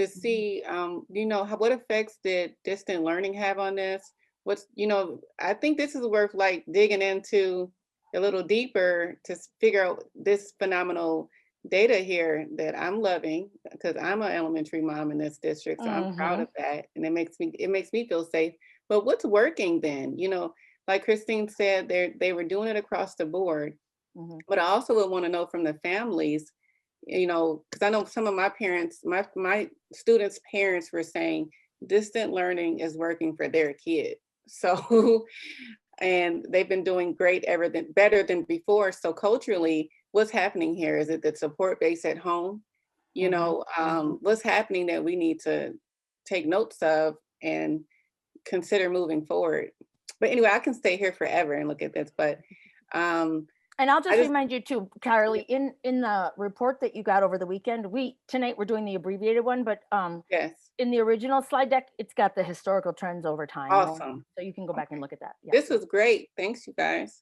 see, you know, what effects did distant learning have on this? I think this is worth like digging into a little deeper to figure out this phenomenal data here that I'm loving, because I'm an elementary mom in this district, so I'm proud of that, and it makes me feel safe. But what's working then? You know, like Christine said, they were doing it across the board, but I also would want to know from the families, you know, because I know some of my parents, my students' parents were saying distant learning is working for their kid. So and they've been doing great, better than before. So culturally, what's happening here? Is it the support base at home? You know, what's happening that we need to take notes of and consider moving forward. But anyway, I can stay here forever and look at this, but and I'll just remind you too, Carly, in the report that you got over the weekend, tonight we're doing the abbreviated one, but yes, in the original slide deck, it's got the historical trends over time. Awesome. So you can go back and look at that. Yeah. This was great. Thanks, you guys.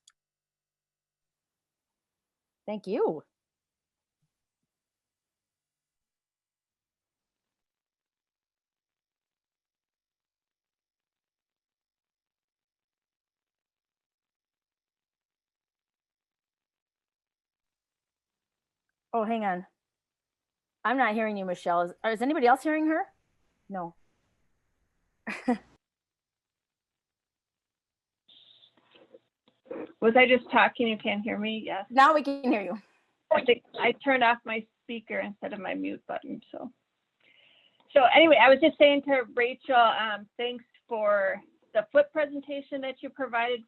Thank you. Oh, hang on. I'm not hearing you, Michelle. Is anybody else hearing her? No. Was I just talking? You can't hear me? Yes. Now we can hear you. I turned off my speaker instead of my mute button. So anyway, I was just saying to Rachel, thanks for the flip presentation that you provided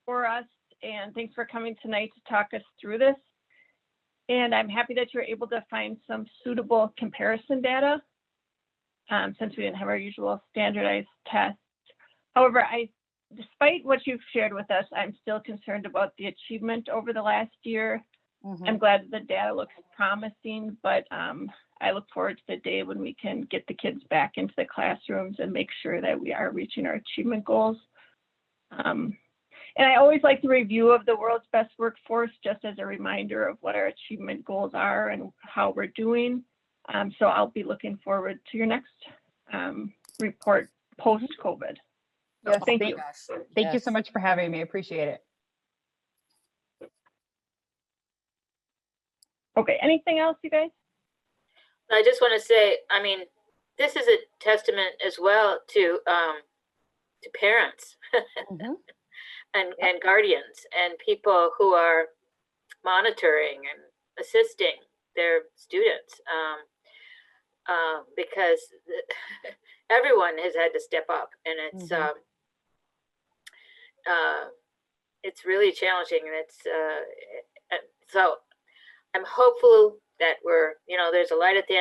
for us. And thanks for coming tonight to talk us through this. And I'm happy that you're able to find some suitable comparison data since we didn't have our usual standardized tests. However, despite what you've shared with us, I'm still concerned about the achievement over the last year. I'm glad that the data looks promising, but I look forward to the day when we can get the kids back into the classrooms and make sure that we are reaching our achievement goals. And I always like the review of the world's best workforce, just as a reminder of what our achievement goals are and how we're doing. So I'll be looking forward to your next report post-COVID. Yes, thank you. Thank you so much for having me. I appreciate it. Okay, anything else, you guys? I just want to say, I mean, this is a testament as well to parents and guardians and people who are monitoring and assisting their students, because everyone has had to step up, and it's really challenging, and so I'm hopeful that there's a light at the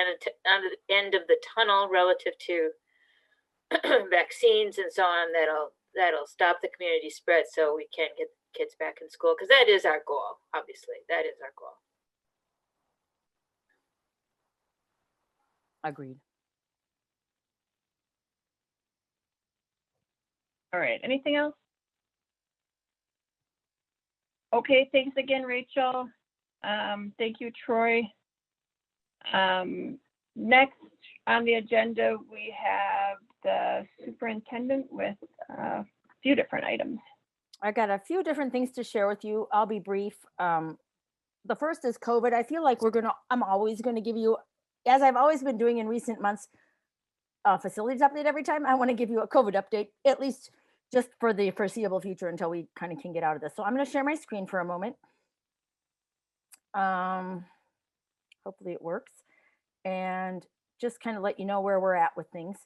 end of the tunnel relative to vaccines and so on that'll stop the community spread, so we can get kids back in school, because that is our goal. Obviously, that is our goal. Agreed. All right, anything else? Okay, thanks again, Rachel. Thank you, Troy. Next on the agenda, we have the superintendent with a few different items. I got a few different things to share with you. I'll be brief. The first is COVID. I feel like I'm always going to give you, as I've always been doing in recent months, a facilities update every time. I want to give you a COVID update, at least just for the foreseeable future until we kind of can get out of this. So I'm going to share my screen for a moment. Hopefully it works. And just kind of let you know where we're at with things.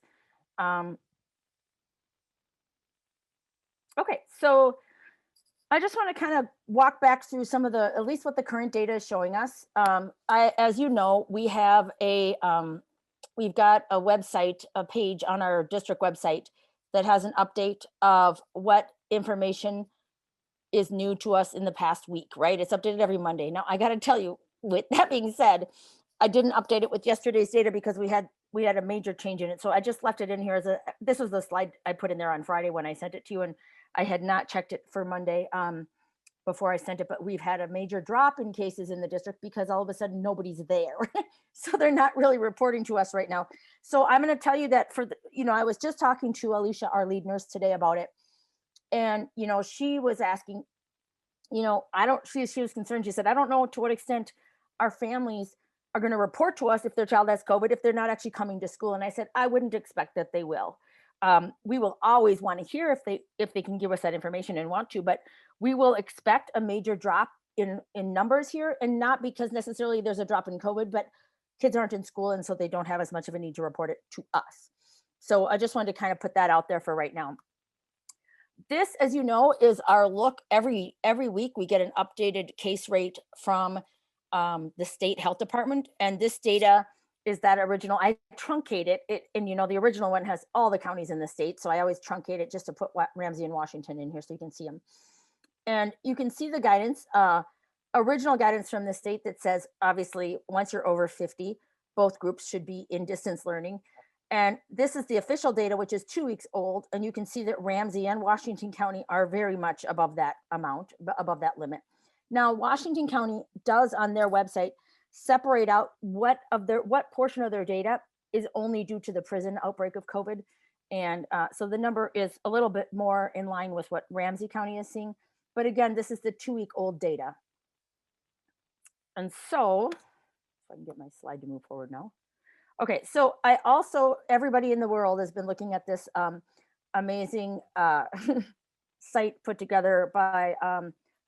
Okay, so I just want to kind of walk back through some of at least what the current data is showing us. As you know, we have we've got a website, a page on our district website that has an update of what information is new to us in the past week, right? It's updated every Monday. Now, I got to tell you, with that being said, I didn't update it with yesterday's data because we had a major change in it. So I just left it in here this was the slide I put in there on Friday when I sent it to you, and I had not checked it for Monday before I sent it, but we've had a major drop in cases in the district because all of a sudden nobody's there. So they're not really reporting to us right now. So I'm going to tell you that I was just talking to Alicia, our lead nurse, today about it. And, she was asking, she was concerned. She said, I don't know to what extent our families are going to report to us if their child has COVID, if they're not actually coming to school. And I said, I wouldn't expect that they will. We will always want to hear if they can give us that information and want to, but we will expect a major drop in numbers here, and not because necessarily there's a drop in COVID, but kids aren't in school, and so they don't have as much of a need to report it to us. So I just wanted to kind of put that out there for right now. This, as you know, is our look. Every week we get an updated case rate from the state health department, and this data is that original. I truncate it, and you know, the original one has all the counties in the state, so I always truncate it just to put Ramsey and Washington in here so you can see them. And you can see the guidance, original guidance from the state that says, obviously, once you're over 50, both groups should be in distance learning. And this is the official data, which is 2 weeks old. And you can see that Ramsey and Washington County are very much above that amount, above that limit. Now, Washington County does on their website separate out what portion of their data is only due to the prison outbreak of COVID. And so the number is a little bit more in line with what Ramsey County is seeing. But again, this is the 2-week-old data. And so, if I can get my slide to move forward now. Okay, so I also, everybody in the world has been looking at this amazing site put together by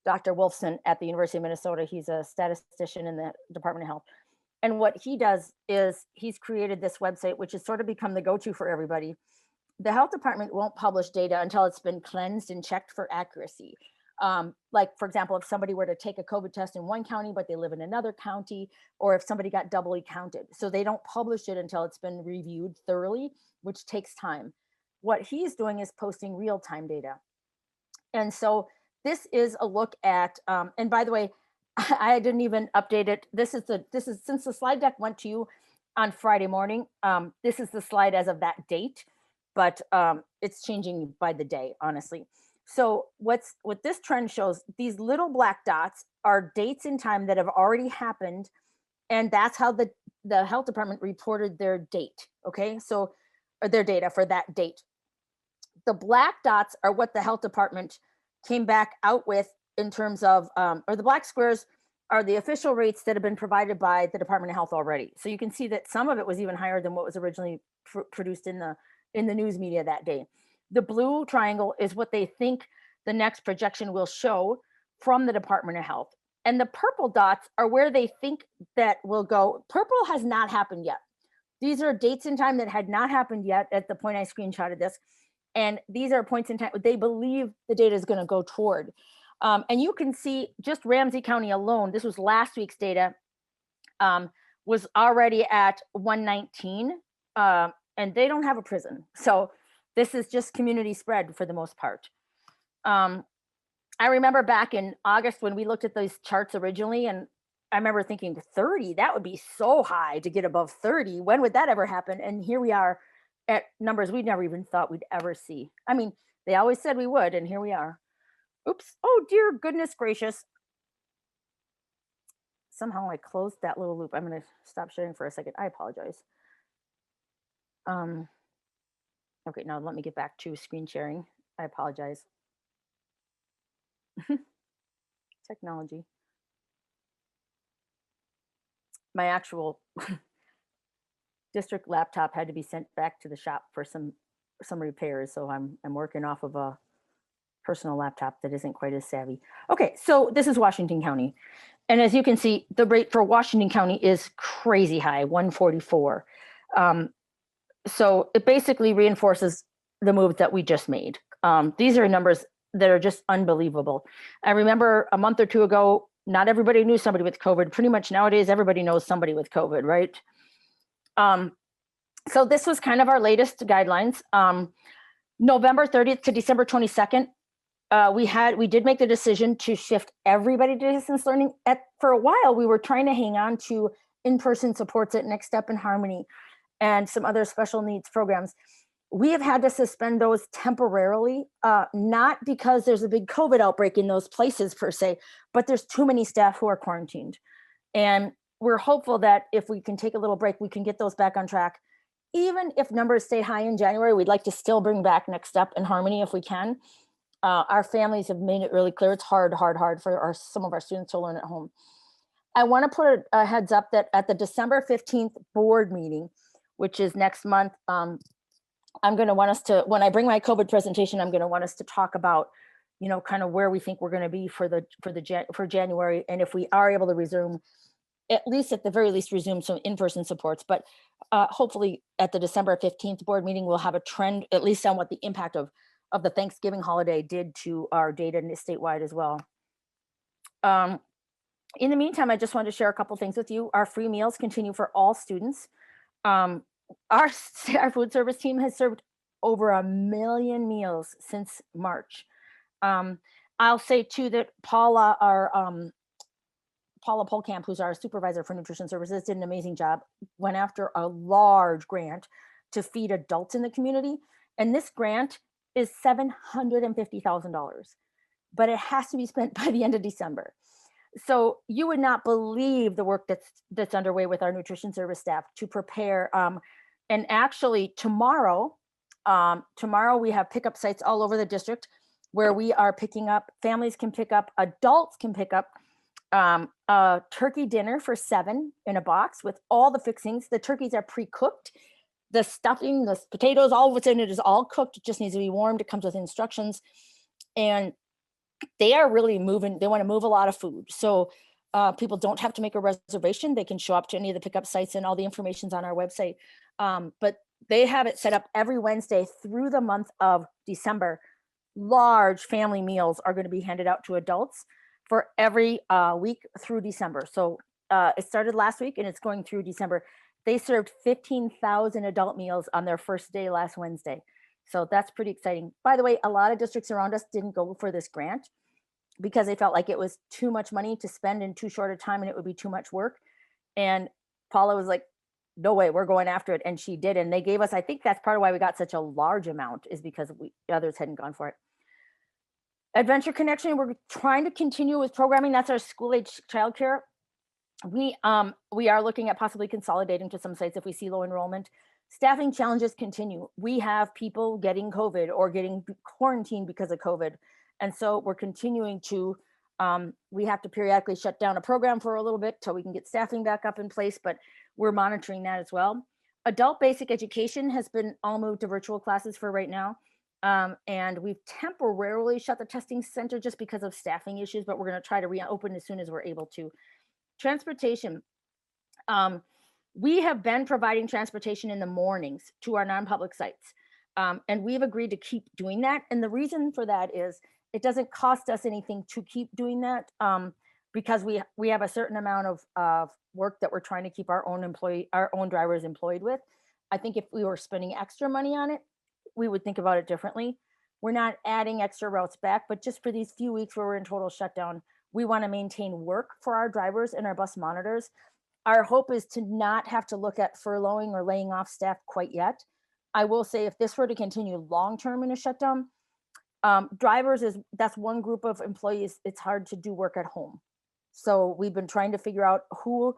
Dr. Wolfson at the University of Minnesota. He's a statistician in the Department of Health. And what he does is he's created this website, which has sort of become the go-to for everybody. The health department won't publish data until it's been cleansed and checked for accuracy. Like, for example, if somebody were to take a COVID test in one county, but they live in another county, or if somebody got doubly counted. So they don't publish it until it's been reviewed thoroughly, which takes time. What he's doing is posting real-time data. And so this is a look at, and by the way, I didn't even update it. This is since the slide deck went to you on Friday morning, this is the slide as of that date, but it's changing by the day, honestly. So what this trend shows, these little black dots are dates in time that have already happened. And that's how the health department reported their date. Okay, so their data for that date. The black dots are what the health department came back out with in terms of, or the black squares are the official rates that have been provided by the Department of Health already. So you can see that some of it was even higher than what was originally produced in the news media that day. The blue triangle is what they think the next projection will show from the Department of Health. And the purple dots are where they think that will go. Purple has not happened yet. These are dates in time that had not happened yet at the point I screenshotted this. And these are points in time they believe the data is going to go toward. And you can see just Ramsey County alone, this was last week's data, was already at 119, and they don't have a prison. So this is just community spread for the most part. I remember back in August when we looked at those charts originally, and I remember thinking 30, that would be so high to get above 30. When would that ever happen? And here we are at numbers we never even thought we'd ever see. I mean, they always said we would, and here we are. Oops, oh dear goodness gracious. Somehow I closed that little loop. I'm gonna stop sharing for a second. I apologize. Okay, now let me get back to screen sharing. I apologize. Technology. My actual district laptop had to be sent back to the shop for some repairs, so I'm working off of a personal laptop that isn't quite as savvy. Okay, so this is Washington County. And as you can see, the rate for Washington County is crazy high, 144. So it basically reinforces the move that we just made. These are numbers that are just unbelievable. I remember a month or two ago, not everybody knew somebody with COVID. Pretty much nowadays, everybody knows somebody with COVID, right? So this was kind of our latest guidelines. November 30th to December 22nd, we did make the decision to shift everybody to distance learning. For a while, we were trying to hang on to in-person supports at Next Step and Harmony and some other special needs programs. We have had to suspend those temporarily, not because there's a big COVID outbreak in those places per se, but there's too many staff who are quarantined. And we're hopeful that if we can take a little break, we can get those back on track. Even if numbers stay high in January, we'd like to still bring back Next Step and Harmony if we can. Our families have made it really clear it's hard for some of our students to learn at home. I want to put a heads up that at the December 15th board meeting, which is next month, I'm going to want us to, when I bring my COVID presentation, I'm going to want us to talk about, you know, kind of where we think we're going to be for January, and if we are able to resume, at the very least, resume some in-person supports. But hopefully at the December 15th board meeting, we'll have a trend, at least on what the impact of of the Thanksgiving holiday did to our data statewide as well. In the meantime, I just wanted to share a couple things with you. Our free meals continue for all students. Our food service team has served over 1 million meals since March. I'll say too that Paula Polkamp, who's our supervisor for nutrition services, did an amazing job, went after a large grant to feed adults in the community. And this grant is $750,000, but it has to be spent by the end of December. So you would not believe the work that's underway with our nutrition service staff to prepare. And actually tomorrow we have pickup sites all over the district where we are picking up, families can pick up, adults can pick up a turkey dinner for 7 in a box with all the fixings. The turkeys are pre-cooked. The stuffing, the potatoes, all of what's in it is all cooked. It just needs to be warmed. It comes with instructions. And they are really moving. They want to move a lot of food. So people don't have to make a reservation. They can show up to any of the pickup sites, and all the information's on our website. But they have it set up every Wednesday through the month of December. Large family meals are going to be handed out to adults for every week through December. So it started last week and it's going through December. They served 15,000 adult meals on their first day last Wednesday. So that's pretty exciting. By the way, a lot of districts around us didn't go for this grant because they felt like it was too much money to spend in too short a time and it would be too much work. And Paula was like, no way, we're going after it. And she did. And they gave us, I think that's part of why we got such a large amount, is because others hadn't gone for it. Adventure Connection, we're trying to continue with programming. That's our school-age childcare. We are looking at possibly consolidating to some sites if we see low enrollment. Staffing challenges continue. We have people getting COVID or getting quarantined because of COVID. And so we're continuing to, we have to periodically shut down a program for a little bit till we can get staffing back up in place, but we're monitoring that as well. Adult basic education has been all moved to virtual classes for right now. And we've temporarily shut the testing center just because of staffing issues, but we're going to try to reopen as soon as we're able to. Transportation. We have been providing transportation in the mornings to our non-public sites. And we've agreed to keep doing that. And the reason for that is it doesn't cost us anything to keep doing that because we have a certain amount of work that we're trying to keep our own drivers employed with. I think if we were spending extra money on it, we would think about it differently. We're not adding extra routes back, but just for these few weeks where we're in total shutdown, we want to maintain work for our drivers and our bus monitors. Our hope is to not have to look at furloughing or laying off staff quite yet. I will say if this were to continue long-term in a shutdown, drivers that's one group of employees, it's hard to do work at home. So we've been trying to figure out who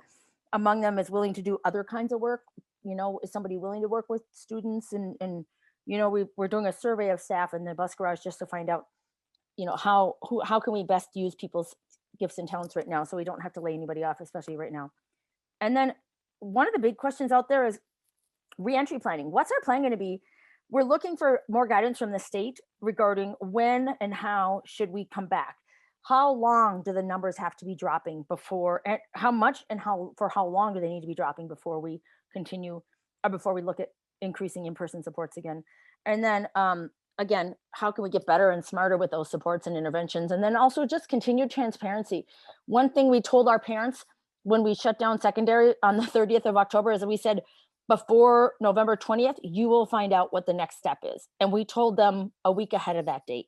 among them is willing to do other kinds of work. You know, is somebody willing to work with students? And you know, we're doing a survey of staff in the bus garage just to find out, you know, how can we best use people's gifts and talents right now so we don't have to lay anybody off, especially right now. And then one of the big questions out there is reentry planning. What's our plan going to be? We're looking for more guidance from the state regarding when and how should we come back. How long do the numbers have to be dropping before, and how much and for how long do they need to be dropping before we continue, or before we look at increasing in-person supports again? And then again, how can we get better and smarter with those supports and interventions? And then also just continued transparency. One thing we told our parents when we shut down secondary on the 30th of October is that we said, before November 20th, you will find out what the next step is. And we told them a week ahead of that date.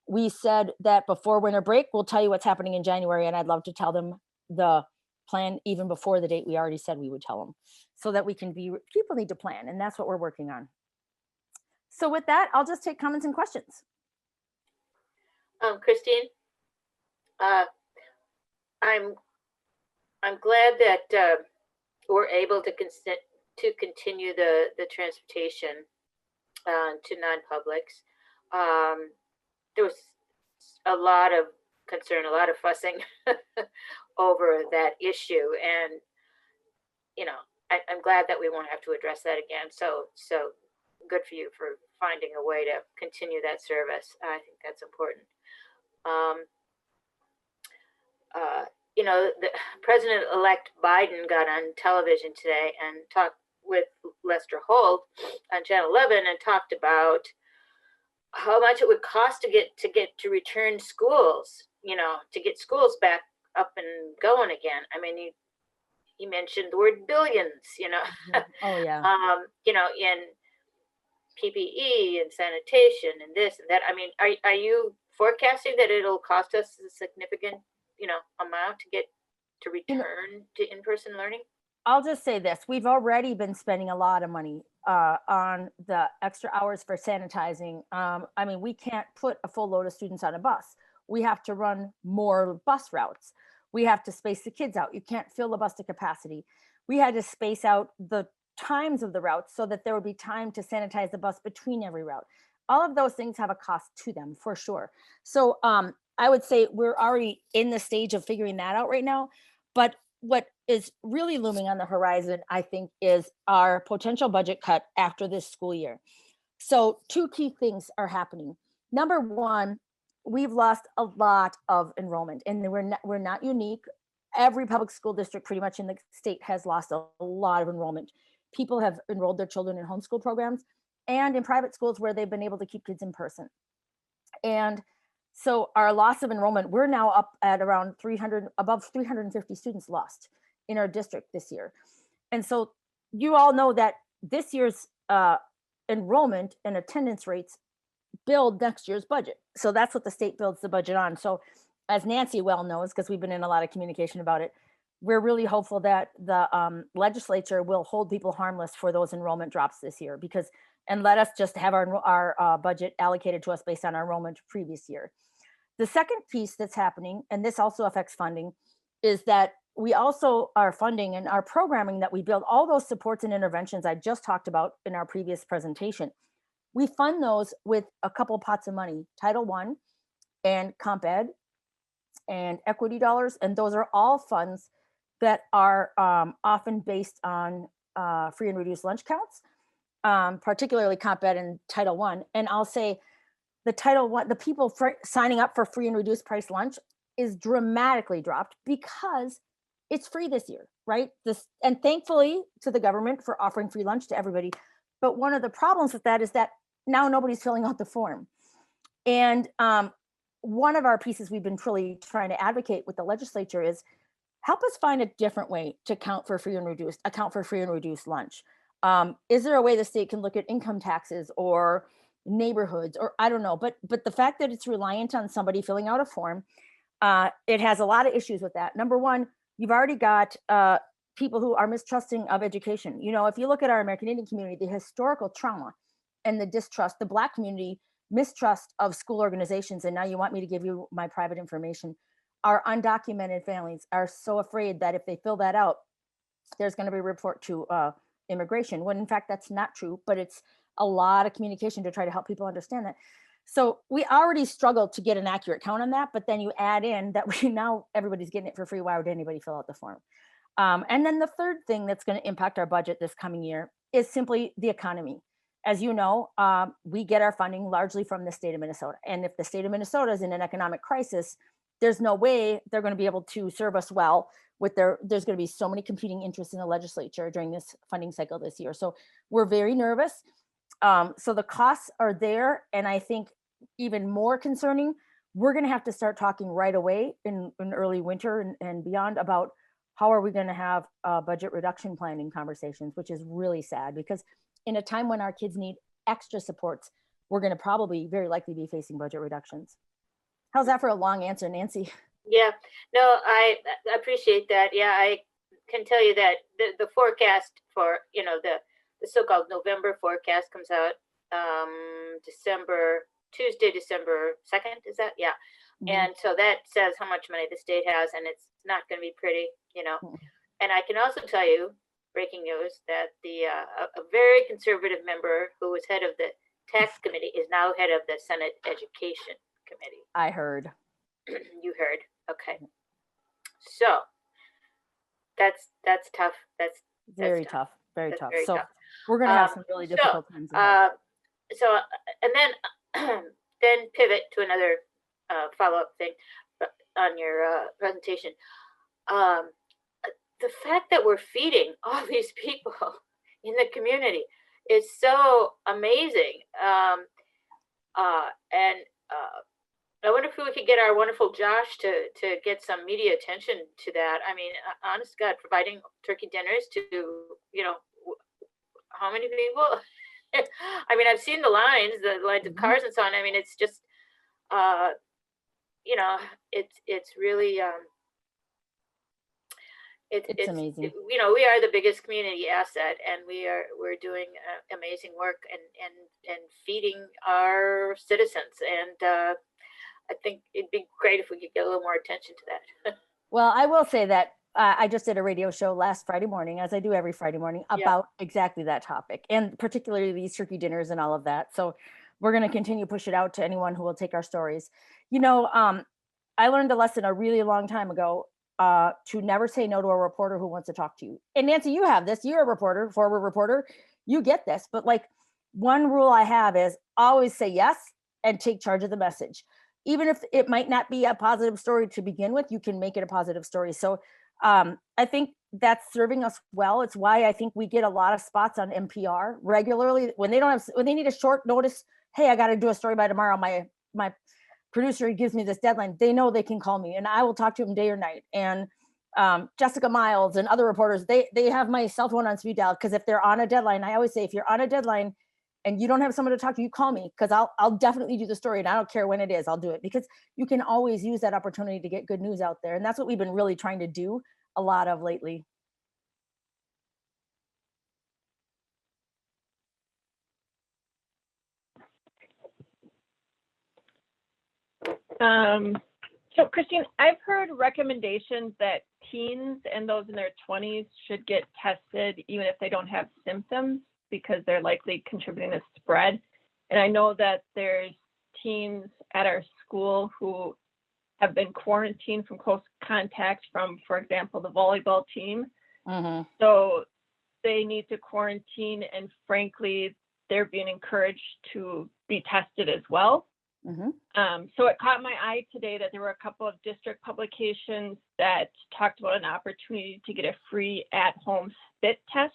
We said that before winter break, we'll tell you what's happening in January. And I'd love to tell them the plan even before the date we already said we would tell them, so that we can people need to plan. And that's what we're working on. So with that, I'll just take comments and questions. Christine, I'm glad that we're able to continue the transportation to non-publics. There was a lot of concern, a lot of fussing over that issue, and you know, I'm glad that we won't have to address that again. So good for you for finding a way to continue that service. I think that's important. You know, the President-elect Biden got on television today and talked with Lester Holt on Channel 11 and talked about how much it would cost to get to return schools, to get schools back up and going again. I mean, he mentioned the word billions, Oh yeah. In PPE and sanitation and this and that. I mean, are you forecasting that it'll cost us a significant, amount to get to return to in-person learning? I'll just say this. We've already been spending a lot of money on the extra hours for sanitizing. I mean, we can't put a full load of students on a bus. We have to run more bus routes. We have to space the kids out. You can't fill the bus to capacity. We had to space out the times of the routes so that there would be time to sanitize the bus between every route. All of those things have a cost to them for sure. So I would say we're already in the stage of figuring that out right now. But what is really looming on the horizon, I think, is our potential budget cut after this school year. So two key things are happening. Number one, we've lost a lot of enrollment, and we're not unique. Every public school district pretty much in the state has lost a lot of enrollment. People have enrolled their children in homeschool programs and in private schools where they've been able to keep kids in person. And so our loss of enrollment, we're now up at around above 350 students lost in our district this year. And so you all know that this year's enrollment and attendance rates build next year's budget. So that's what the state builds the budget on. So as Nancy well knows, because we've been in a lot of communication about it, we're really hopeful that the legislature will hold people harmless for those enrollment drops this year, and let us just have our budget allocated to us based on our enrollment previous year. The second piece that's happening, and this also affects funding, is that we also are funding and our programming that we build, all those supports and interventions I just talked about in our previous presentation. We fund those with a couple pots of money, Title I and Comp Ed and equity dollars. And those are all funds that are often based on free and reduced lunch counts, particularly Comp Ed and Title I. And I'll say the Title I, the people signing up for free and reduced price lunch is dramatically dropped because it's free this year, right? And thankfully to the government for offering free lunch to everybody. But one of the problems with that is that now nobody's filling out the form. And one of our pieces we've been really trying to advocate with the legislature is help us find a different way to account for free and reduced lunch. Is there a way the state can look at income taxes or neighborhoods, or I don't know, but the fact that it's reliant on somebody filling out a form, it has a lot of issues with that. Number one, you've already got people who are mistrusting of education. If you look at our American Indian community, the historical trauma and the distrust, the Black community mistrust of school organizations, and now you want me to give you my private information. Our undocumented families are so afraid that if they fill that out, there's going to be a report to immigration, when in fact that's not true, but it's a lot of communication to try to help people understand that. So we already struggled to get an accurate count on that, but then you add in that now everybody's getting it for free. Why would anybody fill out the form? And then the third thing that's going to impact our budget this coming year is simply the economy. As you know, we get our funding largely from the state of Minnesota. And if the state of Minnesota is in an economic crisis, there's no way they're going to be able to serve us well with there's going to be so many competing interests in the legislature during this funding cycle this year. So we're very nervous. So the costs are there. And I think even more concerning, we're going to have to start talking right away in early winter and beyond about how are we going to have budget reduction planning conversations, which is really sad because in a time when our kids need extra supports, we're going to probably very likely be facing budget reductions. How's that for a long answer, Nancy? Yeah, no, I appreciate that. Yeah, I can tell you that the forecast for, the so-called November forecast comes out Tuesday, December 2nd, is that? Yeah. Mm-hmm. And so that says how much money the state has, and it's not going to be pretty, Mm-hmm. And I can also tell you, breaking news, that a very conservative member who was head of the tax committee is now head of the Senate Education Committee. I heard. You heard. Okay. So that's tough. That's very tough. Very tough. Very so tough. We're going to have some really difficult times ahead. So and then pivot to another follow-up thing on your presentation. The fact that we're feeding all these people in the community is so amazing. And I wonder if we could get our wonderful Josh to get some media attention to that. I mean, honest to God, providing turkey dinners to, you know, how many people? I mean, I've seen the lines of cars and so on. I mean, it's just, you know, it's really, It's amazing. You know, we are the biggest community asset, and we're doing amazing work and feeding our citizens. And I think it'd be great if we could get a little more attention to that. Well, I will say that I just did a radio show last Friday morning, as I do every Friday morning, about exactly that topic, and particularly these turkey dinners and all of that. So we're going to continue to push it out to anyone who will take our stories. You know, I learned a lesson a really long time ago, to never say no to a reporter who wants to talk to you. And Nancy, you have this. You're a reporter, former reporter. You get this. But like, one rule I have is always say yes and take charge of the message. Even if it might not be a positive story to begin with, you can make it a positive story. So I think that's serving us well. It's why I think we get a lot of spots on NPR regularly when they need a short notice. Hey, I got to do a story by tomorrow. My producer gives me this deadline. They know they can call me, and I will talk to them day or night. And Jessica Miles and other reporters, they have my cell phone on speed dial, because if they're on a deadline, I always say, if you're on a deadline and you don't have someone to talk to, you call me, because I'll definitely do the story, and I don't care when it is, I'll do it, because you can always use that opportunity to get good news out there. And that's what we've been really trying to do a lot of lately. So Christine, I've heard recommendations that teens and those in their 20s should get tested even if they don't have symptoms, because they're likely contributing to spread. And I know that there's teens at our school who have been quarantined from close contact from, for example, the volleyball team. So they need to quarantine, and frankly, they're being encouraged to be tested as well. So it caught my eye today that there were a couple of district publications that talked about an opportunity to get a free at-home spit test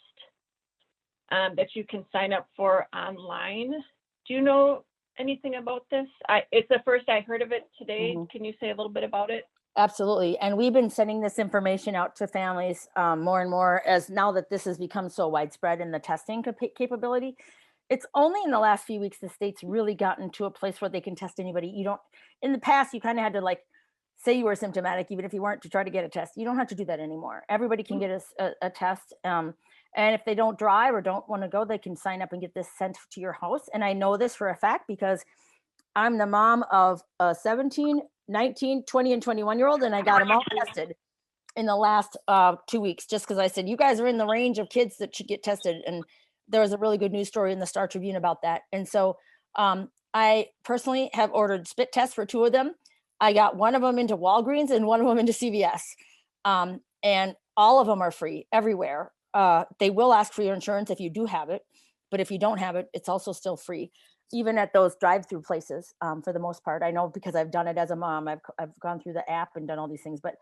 that you can sign up for online. Do you know anything about this? It's the first I heard of it today. Can you say a little bit about it? Absolutely. And we've been sending this information out to families more and more, as now that this has become so widespread in the testing capability. It's only in the last few weeks the state's really gotten to a place where they can test anybody. You don't, in the past, you kind of had to like say you were symptomatic, even if you weren't, to try to get a test. You don't have to do that anymore. Everybody can get a test. And if they don't drive or don't want to go, they can sign up and get this sent to your house. And I know this for a fact because I'm the mom of a 17, 19, 20, and 21-year-old, and I got them all tested in the last 2 weeks, just because I said, you guys are in the range of kids that should get tested. And there was a really good news story in the Star Tribune about that. And so I personally have ordered spit tests for 2 of them. I got one of them into Walgreens and one of them into CVS. And all of them are free everywhere. They will ask for your insurance if you do have it, but if you don't have it, it's also still free, even at those drive-through places for the most part. I know because I've done it as a mom. I've gone through the app and done all these things, but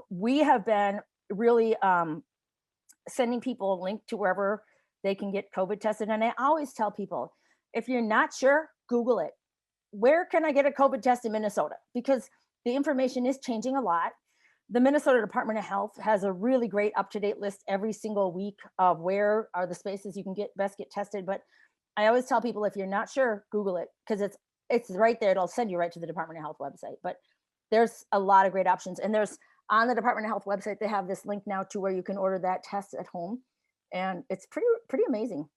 we have been really sending people a link to wherever they can get COVID tested. And I always tell people, if you're not sure, Google it. Where can I get a COVID test in Minnesota? Because the information is changing a lot. The Minnesota Department of Health has a really great up-to-date list every single week of where are the spaces you can best get tested. But I always tell people, if you're not sure, Google it, because it's right there. It'll send you right to the Department of Health website. But there's a lot of great options. And there's, on the Department of Health website, they have this link now to where you can order that test at home. And it's pretty amazing.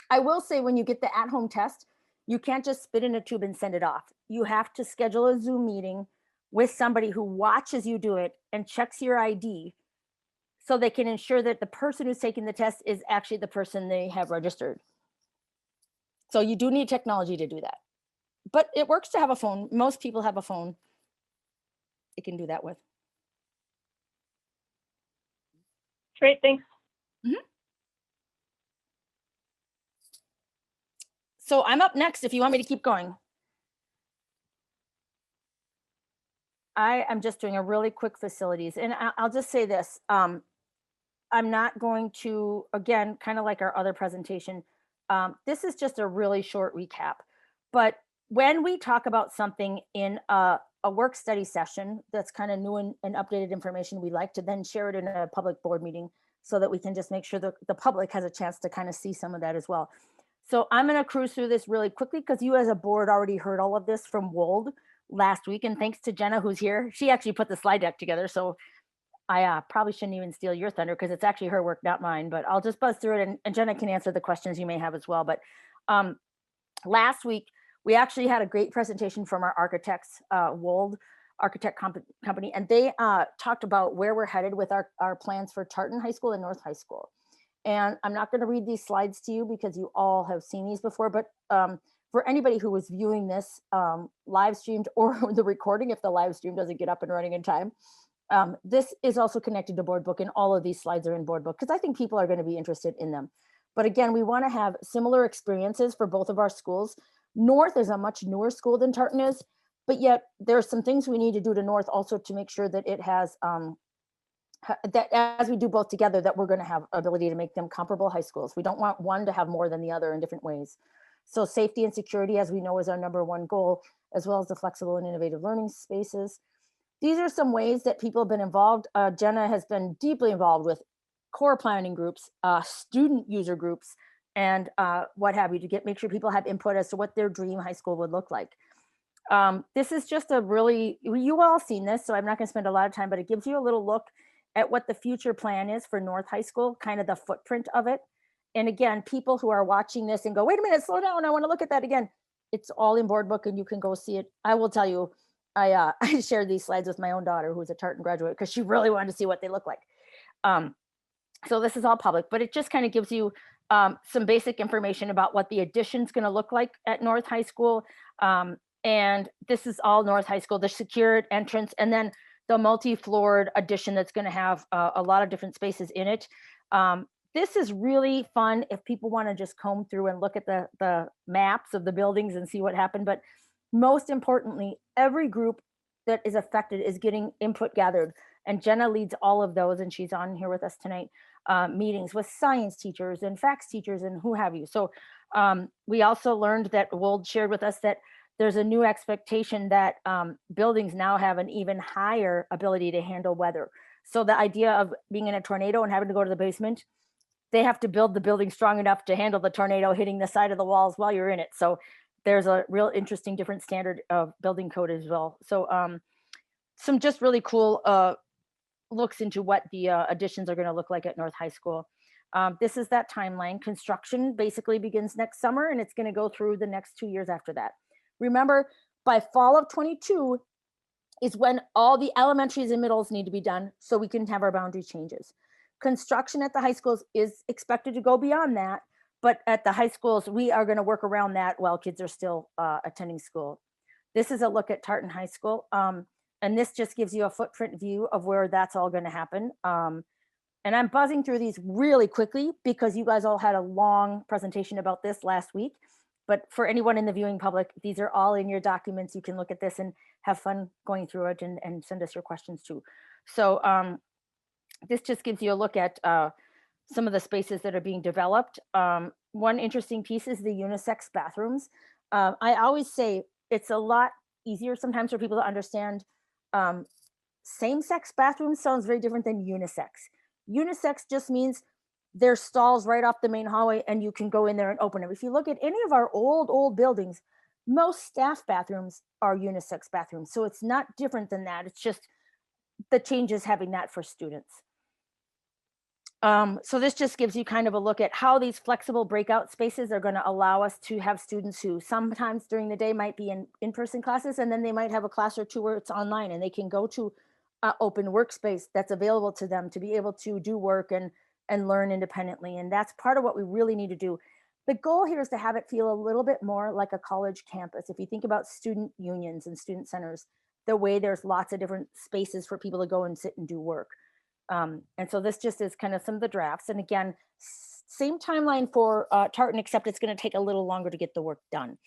I will say, when you get the at-home test, you can't just spit in a tube and send it off. You have to schedule a Zoom meeting with somebody who watches you do it and checks your ID, so they can ensure that the person who's taking the test is actually the person they have registered. So you do need technology to do that. But it works to have a phone. Most people have a phone they can do that with. Great, thanks. So I'm up next if you want me to keep going. I am just doing a really quick facilities. And I'll just say this. I'm not going to, again, kind of like our other presentation, This is just a really short recap. But when we talk about something in a work study session that's kind of new and updated information, we like to then share it in a public board meeting so that we can just make sure that the public has a chance to kind of see some of that as well. So I'm going to cruise through this really quickly because you as a board already heard all of this from Wold last week. And thanks to Jenna, who's here. She actually put the slide deck together. So I probably shouldn't even steal your thunder because it's actually her work, not mine, but I'll just buzz through it and Jenna can answer the questions you may have as well. But last week, we actually had a great presentation from our architects, Wold Architect Company, and they talked about where we're headed with our plans for Tartan High School and North High School. And I'm not going to read these slides to you because you all have seen these before, but for anybody who was viewing this live streamed or the recording, if the live stream doesn't get up and running in time, this is also connected to Board Book, and all of these slides are in Board Book because I think people are going to be interested in them. But again, we want to have similar experiences for both of our schools. North is a much newer school than Tartan is, but yet there's some things we need to do to North also to make sure that it has, that as we do both together, that we're going to have ability to make them comparable high schools. We don't want one to have more than the other in different ways. So safety and security, as we know, is our #1 goal, as well as the flexible and innovative learning spaces. These are some ways that people have been involved. Jenna has been deeply involved with core planning groups, student user groups, and what have you, to make sure people have input as to what their dream high school would look like. This is just a really, you all seen this, so I'm not going to spend a lot of time, but it gives you a little look at what the future plan is for North High School, kind of the footprint of it. And again, people who are watching this and go, wait a minute, slow down, I want to look at that again. It's all in Board Book and you can go see it. I will tell you, I shared these slides with my own daughter, who's a Tartan graduate, because she really wanted to see what they look like. So this is all public, but it just kind of gives you some basic information about what the addition's going to look like at North High School. And this is all North High School, the secured entrance, and then the multi-floored addition that's going to have a lot of different spaces in it. This is really fun if people want to just comb through and look at the maps of the buildings and see what happened. But most importantly, every group that is affected is getting input gathered. And Jenna leads all of those, and she's on here with us tonight, meetings with science teachers and FACS teachers and who have you. So we also learned that Wold shared with us that there's a new expectation that buildings now have an even higher ability to handle weather. So the idea of being in a tornado and having to go to the basement, they have to build the building strong enough to handle the tornado hitting the side of the walls while you're in it. So there's a real interesting different standard of building code as well. So some just really cool looks into what the additions are going to look like at North High School. This is that timeline. Construction basically begins next summer and it's going to go through the next 2 years after that. Remember, by fall of 22 is when all the elementaries and middles need to be done so we can have our boundary changes. Construction at the high schools is expected to go beyond that, but at the high schools, we are going to work around that while kids are still attending school. This is a look at Tartan High School. And this just gives you a footprint view of where that's all going to happen. And I'm buzzing through these really quickly because you guys all had a long presentation about this last week. But for anyone in the viewing public, these are all in your documents. You can look at this and have fun going through it and send us your questions too. So this just gives you a look at some of the spaces that are being developed. One interesting piece is the unisex bathrooms. I always say it's a lot easier sometimes for people to understand. Same-sex bathrooms sounds very different than unisex. Unisex just means there's stalls right off the main hallway and you can go in there and open them. If you look at any of our old buildings, most staff bathrooms are unisex bathrooms. So it's not different than that. It's just the change is having that for students. So this just gives you kind of a look at how these flexible breakout spaces are going to allow us to have students who sometimes during the day might be in-person classes, and then they might have a class or two where it's online and they can go to open workspace that's available to them to be able to do work and learn independently. And that's part of what we really need to do. The goal here is to have it feel a little bit more like a college campus. If you think about student unions and student centers, the way there's lots of different spaces for people to go and sit and do work. And so this just is kind of some of the drafts. And again, same timeline for Tartan, except it's going to take a little longer to get the work done.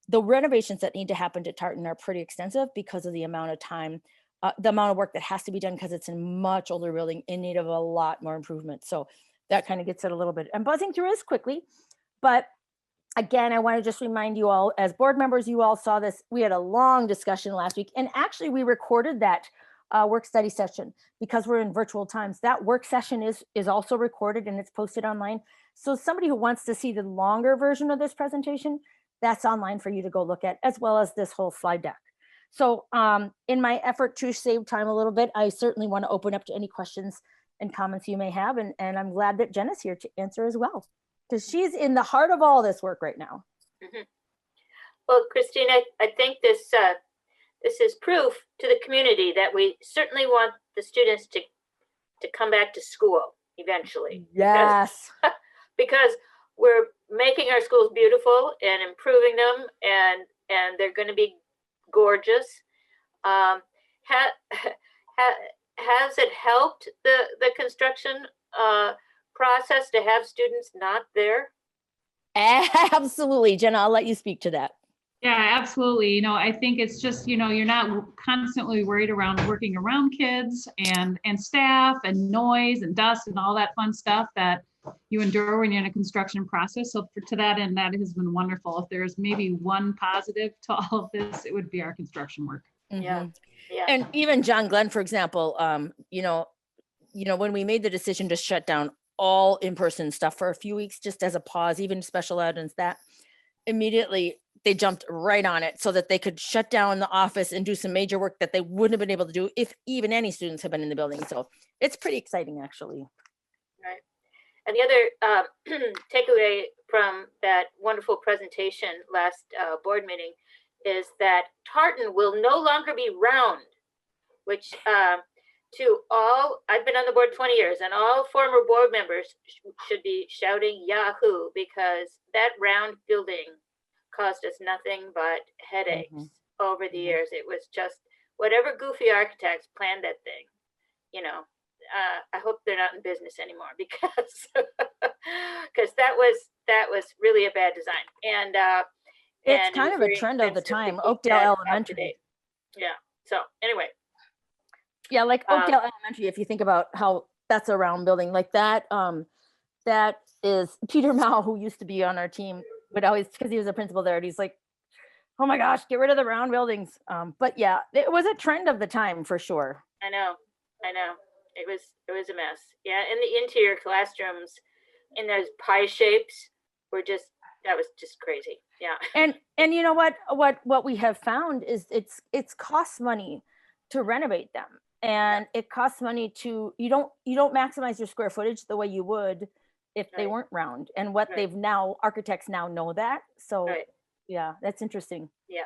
The renovations that need to happen to Tartan are pretty extensive because of the amount of time, the amount of work that has to be done because it's a much older building in need of a lot more improvement. So that kind of gets it a little bit. I'm buzzing through this quickly, but Again, I want to just remind you all, as board members, you all saw this. We had a long discussion last week, and actually we recorded that work study session because we're in virtual times. That work session is also recorded and it's posted online. So somebody who wants to see the longer version of this presentation, that's online for you to go look at, as well as this whole slide deck. So in my effort to save time a little bit, I certainly want to open up to any questions and comments you may have. And I'm glad that Jenna's here to answer as well, because she's in the heart of all this work right now. Mm-hmm. Well, Christine, I think this is proof to the community that we certainly want the students to come back to school eventually. Yes. Because we're making our schools beautiful and improving them, and they're going to be gorgeous. Has it helped the construction process to have students not there? Absolutely. Jenna, I'll let you speak to that. Yeah, absolutely. You know, I think it's just, you know, you're not constantly worried around working around kids and staff and noise and dust and all that fun stuff that you endure when you're in a construction process. So to that end, that has been wonderful. If there's maybe one positive to all of this, it would be our construction work. Mm-hmm. Yeah. And even John Glenn, for example, you know, when we made the decision to shut down all in-person stuff for a few weeks, just as a pause, even special ed and that, immediately they jumped right on it so that they could shut down the office and do some major work that they wouldn't have been able to do if even any students had been in the building. So it's pretty exciting, actually. Right. And the other takeaway from that wonderful presentation last board meeting is that tartan will no longer be round, which to all, I've been on the board 20 years, and all former board members should be shouting Yahoo, because that round building caused us nothing but headaches over the years. It was just whatever goofy architects planned that thing, you know. I hope they're not in business anymore, because that was really a bad design. And it's kind of a trend of the time. Oakdale Elementary. Yeah. So anyway. Yeah, like Oakdale Elementary, if you think about how that's a round building like that, that is Peter Mao, who used to be on our team, but always, because he was a principal there, and he's like, oh my gosh, get rid of the round buildings. But yeah, it was a trend of the time for sure. I know. It was a mess. Yeah, and the interior classrooms in those pie shapes were that was just crazy. Yeah. And you know what we have found is it's costs money to renovate them. And it costs money to, you don't maximize your square footage the way you would if they weren't round. And what they've now, architects now know that. So yeah, that's interesting. Yeah.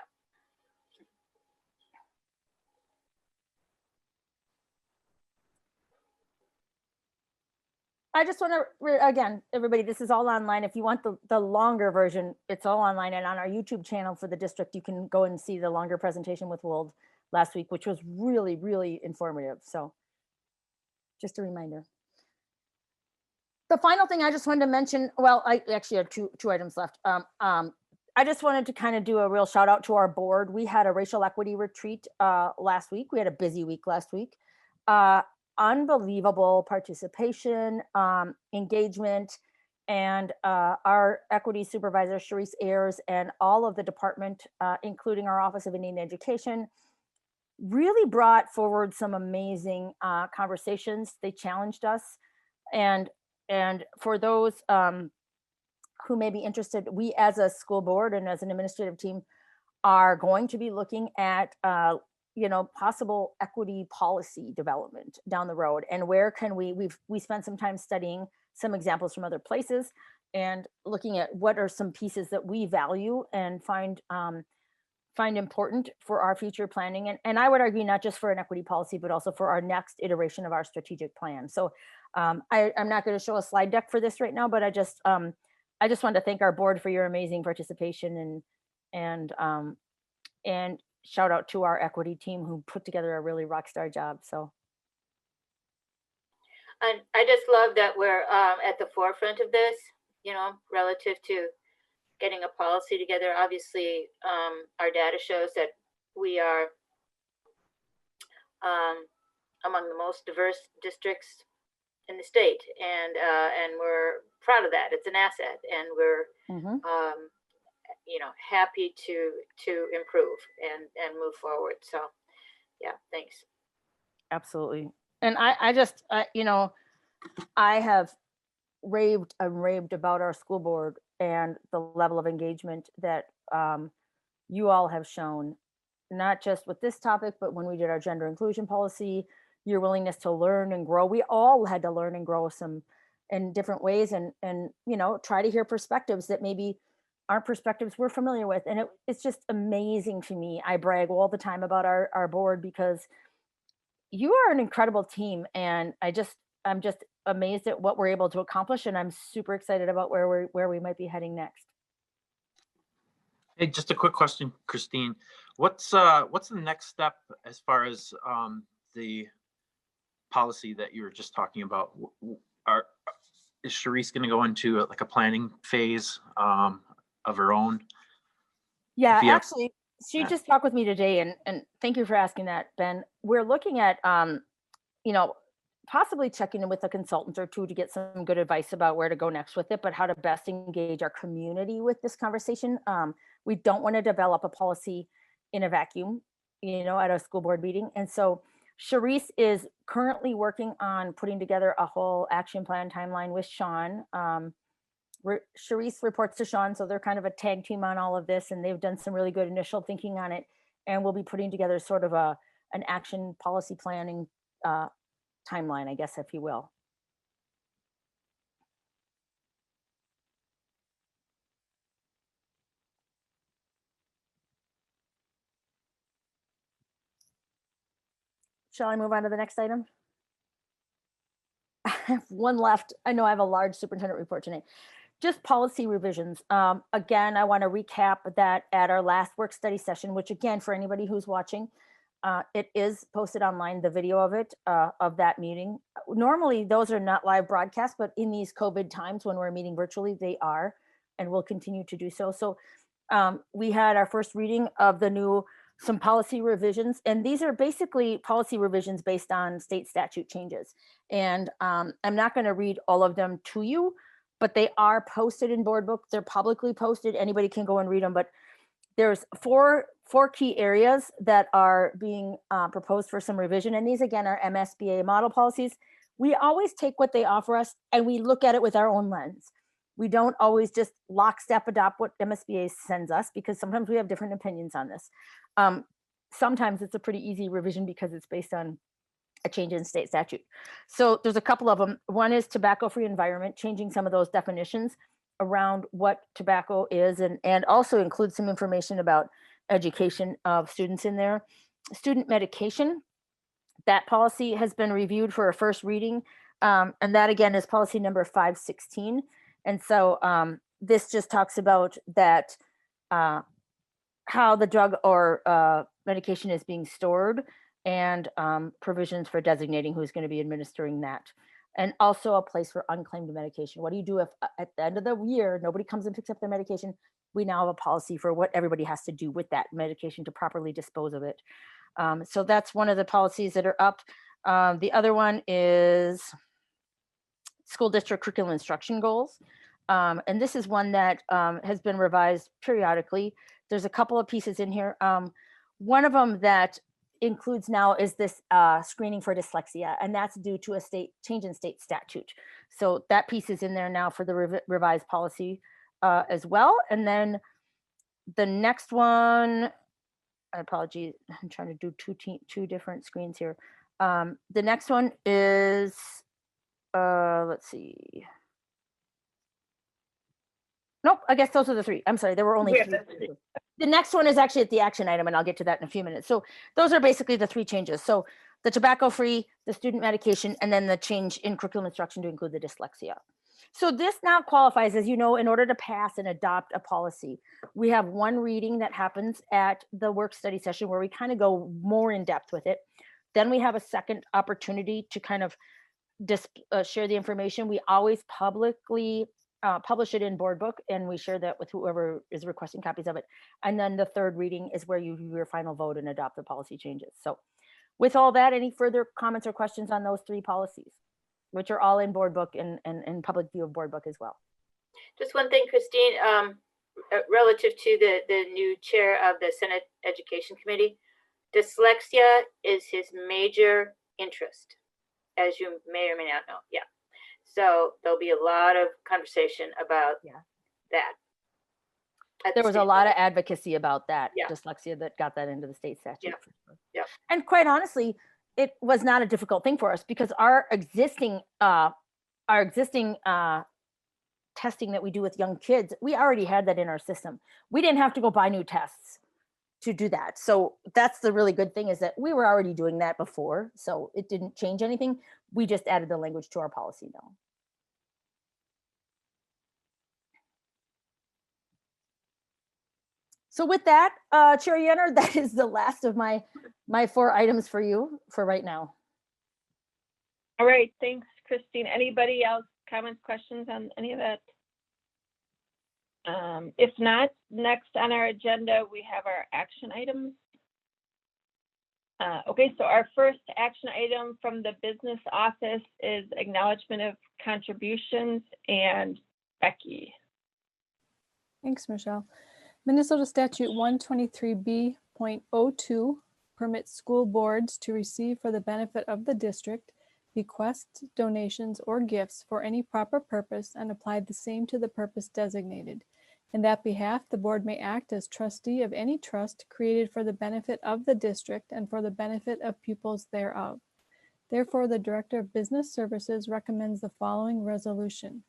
I just want to, again, everybody, this is all online. If you want the longer version, it's all online. And on our YouTube channel for the district, you can go and see the longer presentation with Wold last week, which was really, really informative. So just a reminder. The final thing I just wanted to mention, well, I actually have two items left. I just wanted to kind of do a real shout out to our board. We had a racial equity retreat last week. We had a busy week last week. Unbelievable participation, engagement, and our equity supervisor, Sharice Ayers, and all of the department, including our Office of Indian Education, really brought forward some amazing conversations. They challenged us. And for those who may be interested, we as a school board and as an administrative team are going to be looking at possible equity policy development down the road. And where can we spent some time studying some examples from other places and looking at what are some pieces that we value and find important for our future planning. And I would argue not just for an equity policy, but also for our next iteration of our strategic plan. So I'm not going to show a slide deck for this right now, but I just wanted to thank our board for your amazing participation and shout out to our equity team who put together a really rock star job. So. And I just love that we're at the forefront of this, relative to getting a policy together. Obviously, our data shows that we are among the most diverse districts in the state, and we're proud of that. It's an asset, and we're happy to improve and move forward. So yeah, thanks. Absolutely. And I have raved about our school board and the level of engagement that you all have shown, not just with this topic, but when we did our gender inclusion policy, your willingness to learn and grow. We all had to learn and grow some in different ways, and try to hear perspectives that maybe aren't perspectives we're familiar with. And it's just amazing to me. I brag all the time about our board because you are an incredible team, and I'm just amazed at what we're able to accomplish, and I'm super excited about where we might be heading next. Hey, just a quick question, Christine. What's the next step as far as the policy that you were just talking about? Is Sharice going to go into like a planning phase of her own? Yeah, actually, she just talked with me today, and thank you for asking that, Ben. We're looking at possibly checking in with a consultant or two to get some good advice about where to go next with it, but how to best engage our community with this conversation. We don't want to develop a policy in a vacuum, at a school board meeting. And so Sharice is currently working on putting together a whole action plan timeline with Sean. Sharice reports to Sean, so they're kind of a tag team on all of this, and they've done some really good initial thinking on it. And we'll be putting together sort of an action policy planning timeline, I guess, if you will. Shall I move on to the next item? I have one left. I know I have a large superintendent report tonight. Just policy revisions. Again, I want to recap that at our last work study session, which again, for anybody who's watching, it is posted online, the video of it, of that meeting. Normally, those are not live broadcasts, but in these COVID times when we're meeting virtually, they are, and will continue to do so. So we had our first reading of some policy revisions, and these are basically policy revisions based on state statute changes. And I'm not going to read all of them to you, but they are posted in board book. They're publicly posted. Anybody can go and read them, but there's four key areas that are being proposed for some revision. And these again are MSBA model policies. We always take what they offer us and we look at it with our own lens. We don't always just lockstep adopt what MSBA sends us, because sometimes we have different opinions on this. Sometimes it's a pretty easy revision because it's based on a change in state statute. So there's a couple of them. One is tobacco-free environment, changing some of those definitions around what tobacco is, and also include some information about education of students in there. Student medication, that policy has been reviewed for a first reading. And that again is policy number 516. And so this just talks about that, how the drug or medication is being stored, and provisions for designating who's going to be administering that. And also a place for unclaimed medication. What do you do if at the end of the year, nobody comes and picks up their medication? We now have a policy for what everybody has to do with that medication to properly dispose of it. So that's one of the policies that are up. The other one is school district curriculum instruction goals. And this is one that has been revised periodically. There's a couple of pieces in here. One of them that includes now is this screening for dyslexia, and that's due to a change in state statute. So that piece is in there now for the revised policy as well. And then the next one, apologies, I'm trying to do two different screens here. The next one is, let's see. Nope, I guess those are the three. I'm sorry, there were only three. The next one is actually at the action item, and I'll get to that in a few minutes. So those are basically the three changes. So the tobacco-free, the student medication, and then the change in curriculum instruction to include the dyslexia. So this now qualifies, as you know, in order to pass and adopt a policy, we have one reading that happens at the work study session where we kind of go more in depth with it. Then we have a second opportunity to kind of share the information. We always publicly publish it in board book, and we share that with whoever is requesting copies of it. And then the third reading is where you do your final vote and adopt the policy changes. So with all that, any further comments or questions on those three policies? which are all in board book and public view of board book as well. Just one thing, Christine, relative to the new chair of the Senate Education Committee, dyslexia is his major interest, as you may or may not know. Yeah. So there'll be a lot of conversation about that. There was a lot of advocacy about that Yeah. dyslexia that got that into the state statute. Yeah. For sure. Yeah. And quite honestly, it was not a difficult thing for us because our existing testing that we do with young kids, we already had that in our system. We didn't have to go buy new tests to do that. So that's the really good thing, is that we were already doing that before. So it didn't change anything. We just added the language to our policy now. So with that, Chair Yenner, that is the last of my 4 items for you for right now. All right, thanks, Christine. Anybody else, comments, questions on any of that? If not, next on our agenda, we have our action items. Okay, so our first action item from the business office is acknowledgement of contributions, and Becky. Thanks, Michelle. Minnesota Statute 123B.02 permits school boards to receive for the benefit of the district bequests, donations, or gifts for any proper purpose and apply the same to the purpose designated. In that behalf, the board may act as trustee of any trust created for the benefit of the district and for the benefit of pupils thereof. Therefore, the Director of Business Services recommends the following resolution.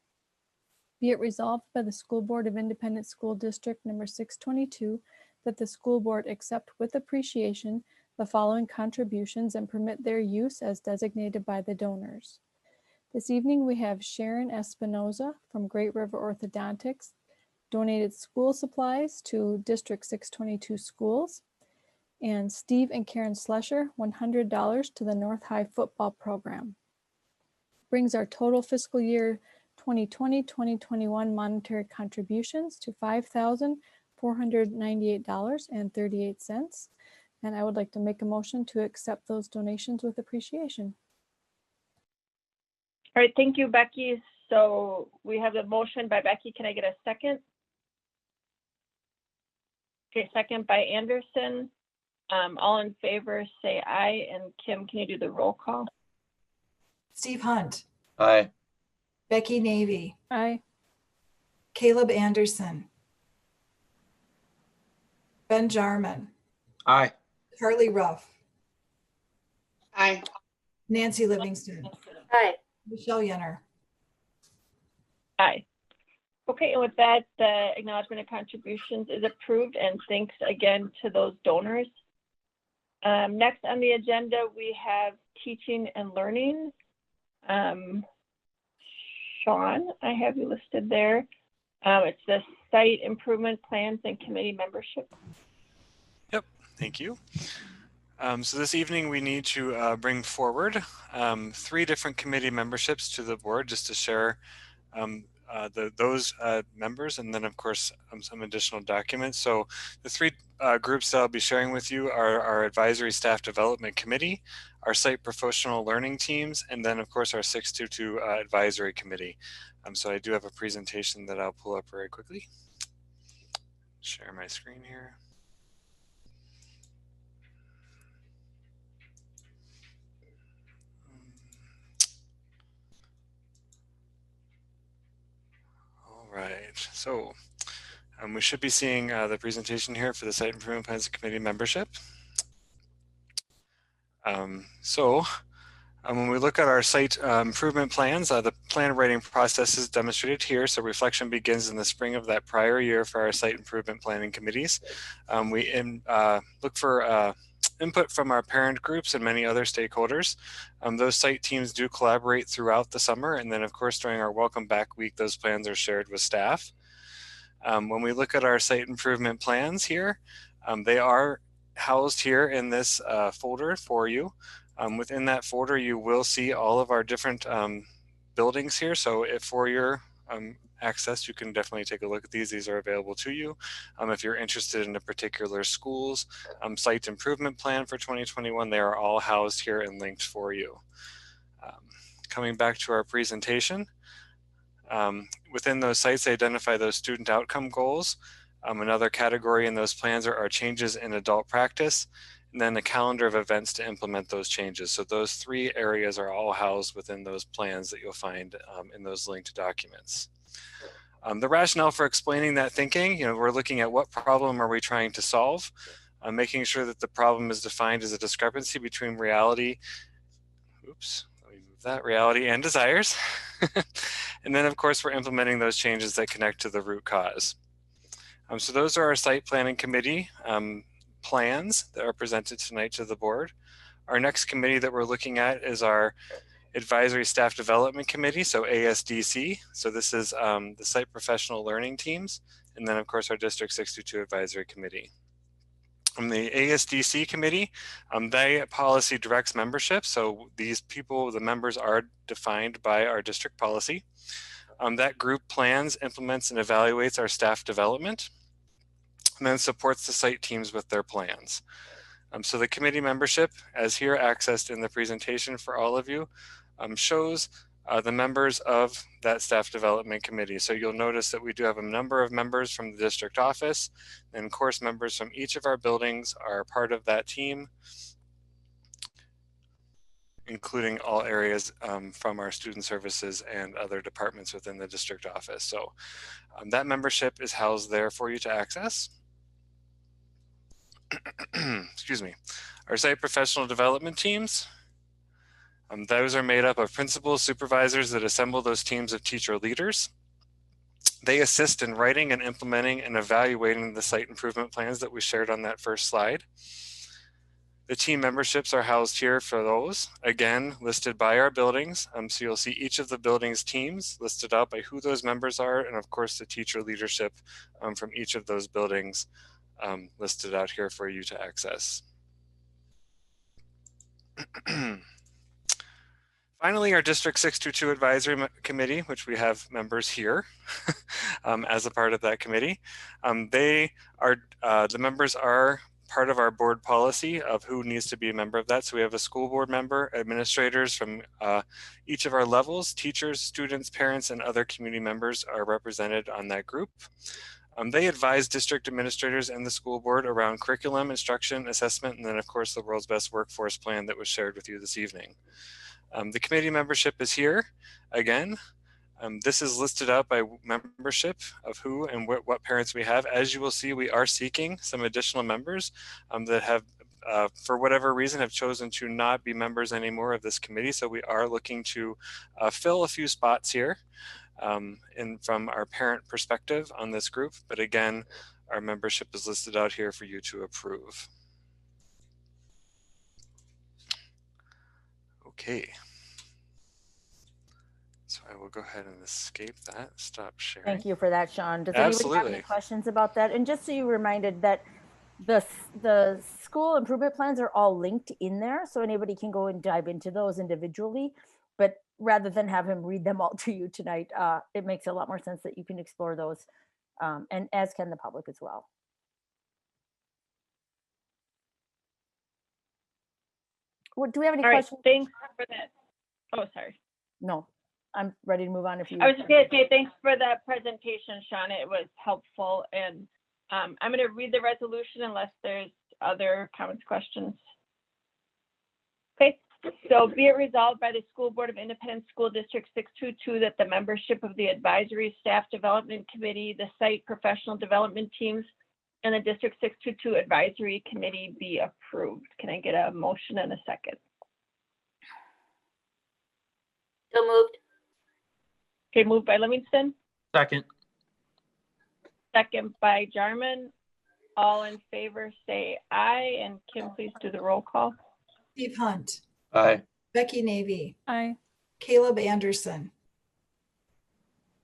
Be it resolved by the School Board of Independent School District number 622 that the school board accept with appreciation the following contributions and permit their use as designated by the donors. This evening we have Sharon Espinoza from Great River Orthodontics donated school supplies to District 622 schools, and Steve and Karen Slesher $100 to the North High football program. Brings our total fiscal year 2020-2021 monetary contributions to $5,498.38. And I would like to make a motion to accept those donations with appreciation. All right, thank you, Becky. So we have the motion by Becky. Can I get a second? Okay, second by Anderson. All in favor, say aye. And Kim, can you do the roll call? Steve Hunt. Aye. Becky Navy. Aye. Caleb Anderson. Ben Jarman. Aye. Carly Ruff. Aye. Nancy Livingston. Aye. Michelle Yenner. Aye. Okay, and with that, the acknowledgement of contributions is approved, and thanks again to those donors. Next on the agenda, we have teaching and learning. Sean, I have you listed there. It's the site improvement plans and committee membership. Yep, thank you. So this evening we need to bring forward 3 different committee memberships to the board just to share those members, and then of course some additional documents. So the 3 groups that I'll be sharing with you are our Advisory Staff Development Committee, our Site Professional Learning Teams, and then of course our 622 Advisory Committee. So I do have a presentation that I'll pull up very quickly. Share my screen here. All right, so we should be seeing the presentation here for the Site Improvement Plans Committee membership. When we look at our site improvement plans, the plan writing process is demonstrated here. So reflection begins in the spring of that prior year for our site improvement planning committees. We look for input from our parent groups and many other stakeholders. Those site teams do collaborate throughout the summer, and then of course during our welcome back week, those plans are shared with staff. When we look at our site improvement plans here, they are housed here in this folder for you. Within that folder, you will see all of our different buildings here. So if for your access, you can definitely take a look at these. These are available to you. If you're interested in a particular school's site improvement plan for 2021, they are all housed here and linked for you. coming back to our presentation. Within those sites, they identify those student outcome goals. Another category in those plans are changes in adult practice, and then a calendar of events to implement those changes. So those three areas are all housed within those plans that you'll find in those linked documents. The rationale for explaining that thinking, we're looking at what problem are we trying to solve, making sure that the problem is defined as a discrepancy between reality, reality and desires. And then of course, we're implementing those changes that connect to the root cause. So those are our site planning committee plans that are presented tonight to the board. Our next committee that we're looking at is our Advisory Staff Development Committee, so ASDC. So this is the Site Professional Learning Teams, and then of course our District 622 Advisory Committee. The ASDC committee, they policy directs membership. So these people, the members are defined by our district policy. That group plans, implements, and evaluates our staff development, and then supports the site teams with their plans. So the committee membership, as here accessed in the presentation for all of you, shows the members of that staff development committee. So you'll notice that we do have a number of members from the district office, and course members from each of our buildings are part of that team, including all areas from our student services and other departments within the district office. So that membership is housed there for you to access. Excuse me. Our site professional development teams, those are made up of principals, supervisors that assemble those teams of teacher leaders. They assist in writing and implementing and evaluating the site improvement plans that we shared on that first slide. The team memberships are housed here for those, again, listed by our buildings. So you'll see each of the buildings' teams listed out by who those members are, and of course the teacher leadership from each of those buildings listed out here for you to access. Finally, our District 622 Advisory Committee, which we have members here as a part of that committee. The members are part of our board policy of who needs to be a member of that. So we have a school board member, administrators from each of our levels, teachers, students, parents, and other community members are represented on that group. They advise district administrators and the school board around curriculum, instruction, assessment, and then of course the world's best workforce plan that was shared with you this evening. The committee membership is here again. This is listed out by membership of who and what parents we have. As you will see, we are seeking some additional members that have, for whatever reason, have chosen to not be members anymore of this committee. So we are looking to fill a few spots here from our parent perspective on this group. But again, our membership is listed out here for you to approve. Okay. So I will go ahead and escape that, stop sharing. Thank you for that, Sean. Does anybody have any questions about that? And just so you're reminded that the school improvement plans are all linked in there, so anybody can go and dive into those individually. But rather than have him read them all to you tonight, it makes a lot more sense that you can explore those, and as can the public as well. Well, do we have any questions? Thanks for that. Oh, sorry. No. I'm ready to move on if you. I was just going to say thanks for that presentation, Sean. It was helpful. And I'm going to read the resolution unless there's other comments, questions. Okay, so be it resolved by the School Board of Independent School District 622 that the membership of the Advisory Staff Development Committee, the Site Professional Development Teams, and the District 622 Advisory Committee be approved. Can I get a motion in a second? So moved. Okay, moved by Livingston. Second. Second by Jarman. All in favor say aye, and Kim, please do the roll call. Steve Hunt. Aye. Becky Navy. Aye. Caleb Anderson.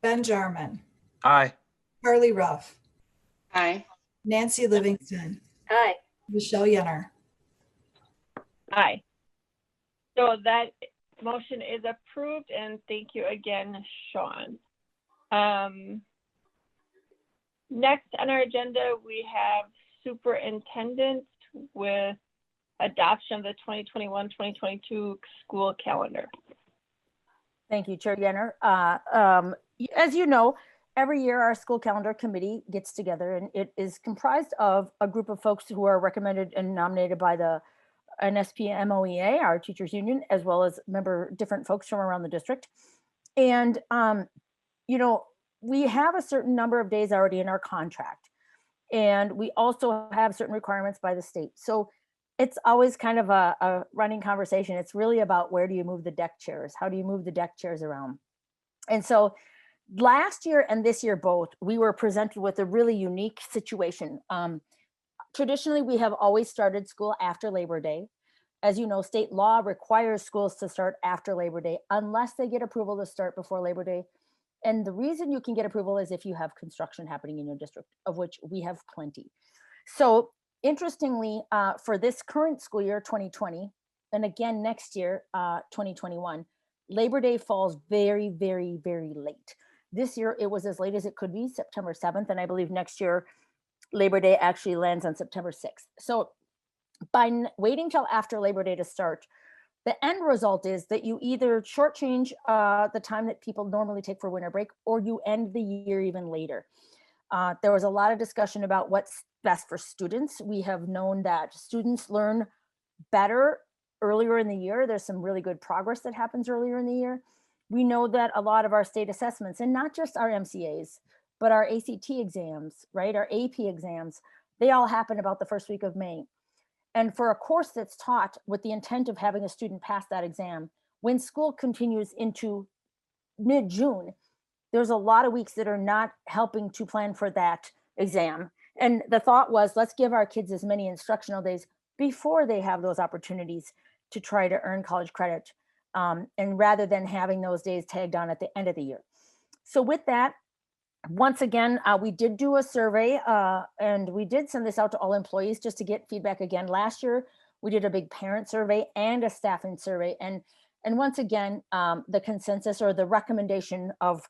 Ben Jarman. Aye. Carly Ruff. Aye. Nancy Livingston. Aye. Michelle Yenner. Aye. So that motion is approved, and thank you again, Sean. Next on our agenda, we have superintendent with adoption of the 2021-2022 school calendar. Thank you, Chair Yenner. As you know, every year our school calendar committee gets together, and it is comprised of a group of folks who are recommended and nominated by the NSP MOEA, our teachers union, as well as different folks from around the district. And, you know, we have a certain number of days already in our contract, and we also have certain requirements by the state. So it's always kind of a running conversation. It's really about, where do you move the deck chairs? How do you move the deck chairs around? And so last year and this year both, we were presented with a really unique situation. Traditionally, we have always started school after Labor Day. As you know, state law requires schools to start after Labor Day unless they get approval to start before Labor Day. And the reason you can get approval is if you have construction happening in your district, of which we have plenty. So interestingly, for this current school year, 2020, and again next year, 2021, Labor Day falls very, very, very late. This year, it was as late as it could be, September 7th, and I believe next year, Labor Day actually lands on September 6th. So by waiting till after Labor Day to start, the end result is that you either shortchange the time that people normally take for winter break, or you end the year even later. There was a lot of discussion about what's best for students. We have known that students learn better earlier in the year. There's some really good progress that happens earlier in the year. We know that a lot of our state assessments, and not just our MCAs, but our ACT exams, right, our AP exams, they all happen about the first week of May. And for a course that's taught with the intent of having a student pass that exam, when school continues into mid-June, there's a lot of weeks that are not helping to plan for that exam. And the thought was, let's give our kids as many instructional days before they have those opportunities to try to earn college credit, and rather than having those days tagged on at the end of the year. So with that, once again, we did do a survey, and we did send this out to all employees just to get feedback again. Last year, we did a big parent survey and a staffing survey. And once again, the consensus or the recommendation of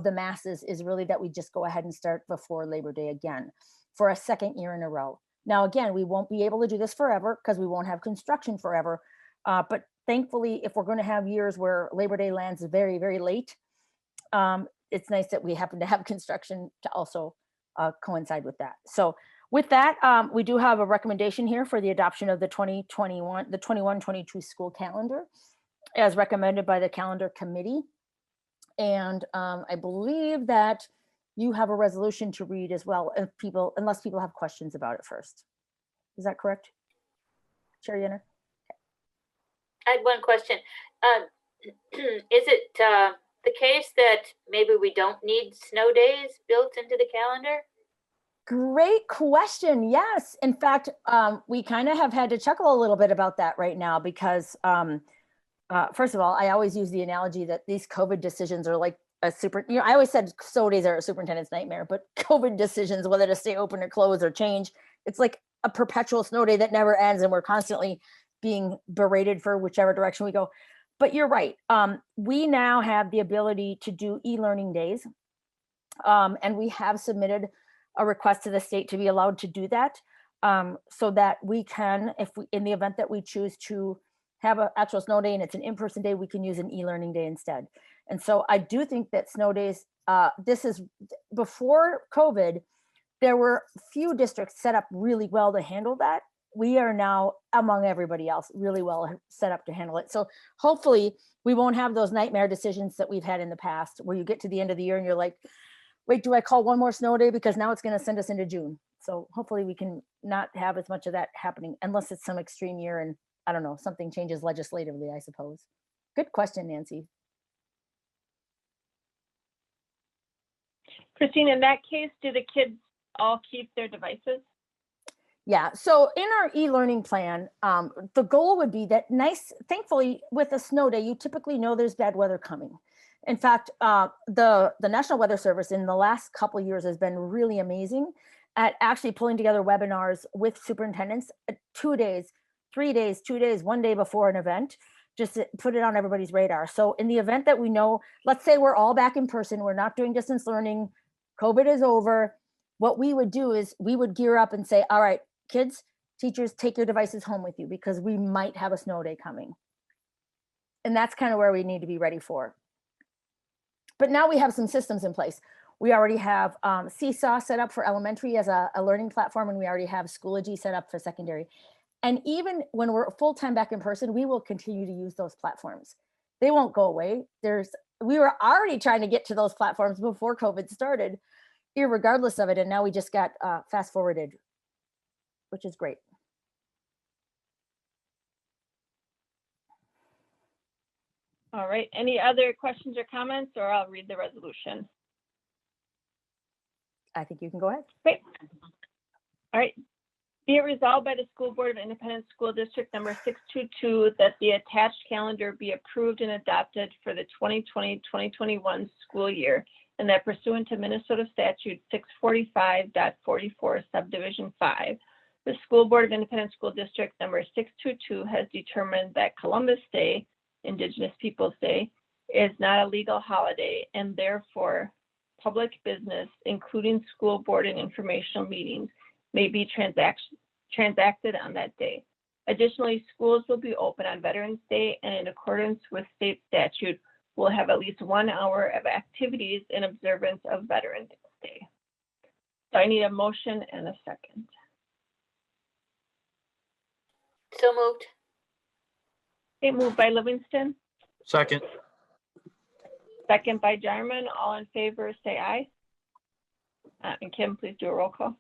the masses is really that we just go ahead and start before Labor Day again for a second year in a row. Now, again, we won't be able to do this forever because we won't have construction forever. But thankfully, if we're going to have years where Labor Day lands very, very late, it's nice that we happen to have construction to also coincide with that. So with that, we do have a recommendation here for the adoption of the 21-22 school calendar as recommended by the calendar committee. And I believe that you have a resolution to read as well, unless people have questions about it first. Is that correct, Chair Yenner? I had one question. Is it the case that maybe we don't need snow days built into the calendar? Great question. Yes. In fact, we kind of have had to chuckle a little bit about that right now because, first of all, I always use the analogy that these COVID decisions are like I always said snow days are a superintendent's nightmare, but COVID decisions, whether to stay open or close or change, it's like a perpetual snow day that never ends, and we're constantly being berated for whichever direction we go. But you're right. We now have the ability to do e-learning days. And we have submitted a request to the state to be allowed to do that, so that we can, in the event that we choose to have an actual snow day and it's an in-person day, we can use an e-learning day instead. And so I do think that snow days, this is before COVID, there were few districts set up really well to handle that. We are now, among everybody else, really well set up to handle it. So hopefully we won't have those nightmare decisions that we've had in the past where you get to the end of the year and you're like, wait, do I call one more snow day? Because now it's going to send us into June. So hopefully we can not have as much of that happening unless it's some extreme year and I don't know, something changes legislatively, I suppose. Good question, Nancy. Christine, in that case, do the kids all keep their devices? Yeah, so in our e-learning plan, the goal would be that thankfully with a snow day, you typically know there's bad weather coming. In fact, the National Weather Service in the last couple of years has been really amazing at actually pulling together webinars with superintendents 2 days, 3 days, 2 days, 1 day before an event, just to put it on everybody's radar. So in the event that we know, let's say we're all back in person, we're not doing distance learning, COVID is over, what we would do is we would gear up and say, all right, kids, teachers, take your devices home with you because we might have a snow day coming. And that's kind of where we need to be ready for. But now we have some systems in place. We already have Seesaw set up for elementary as a learning platform, and we already have Schoology set up for secondary. And even when we're full-time back in person, we will continue to use those platforms. They won't go away. We were already trying to get to those platforms before COVID started, irregardless of it. And now we just got fast forwarded, which is great. All right, any other questions or comments, or I'll read the resolution? I think you can go ahead. Great. All right. Be it resolved by the School Board of Independent School District number 622 that the attached calendar be approved and adopted for the 2020-2021 school year, and that pursuant to Minnesota Statute 645.44 Subdivision 5, the School Board of Independent School District number 622 has determined that Columbus Day, Indigenous Peoples Day, is not a legal holiday, and therefore public business, including school board and informational meetings, may be transacted on that day. Additionally, schools will be open on Veterans Day, and in accordance with state statute, will have at least 1 hour of activities in observance of Veterans Day. So I need a motion and a second. So moved. Okay, moved by Livingston, Second. second by Jarman. All in favor, say aye. And Kim, please do a roll call.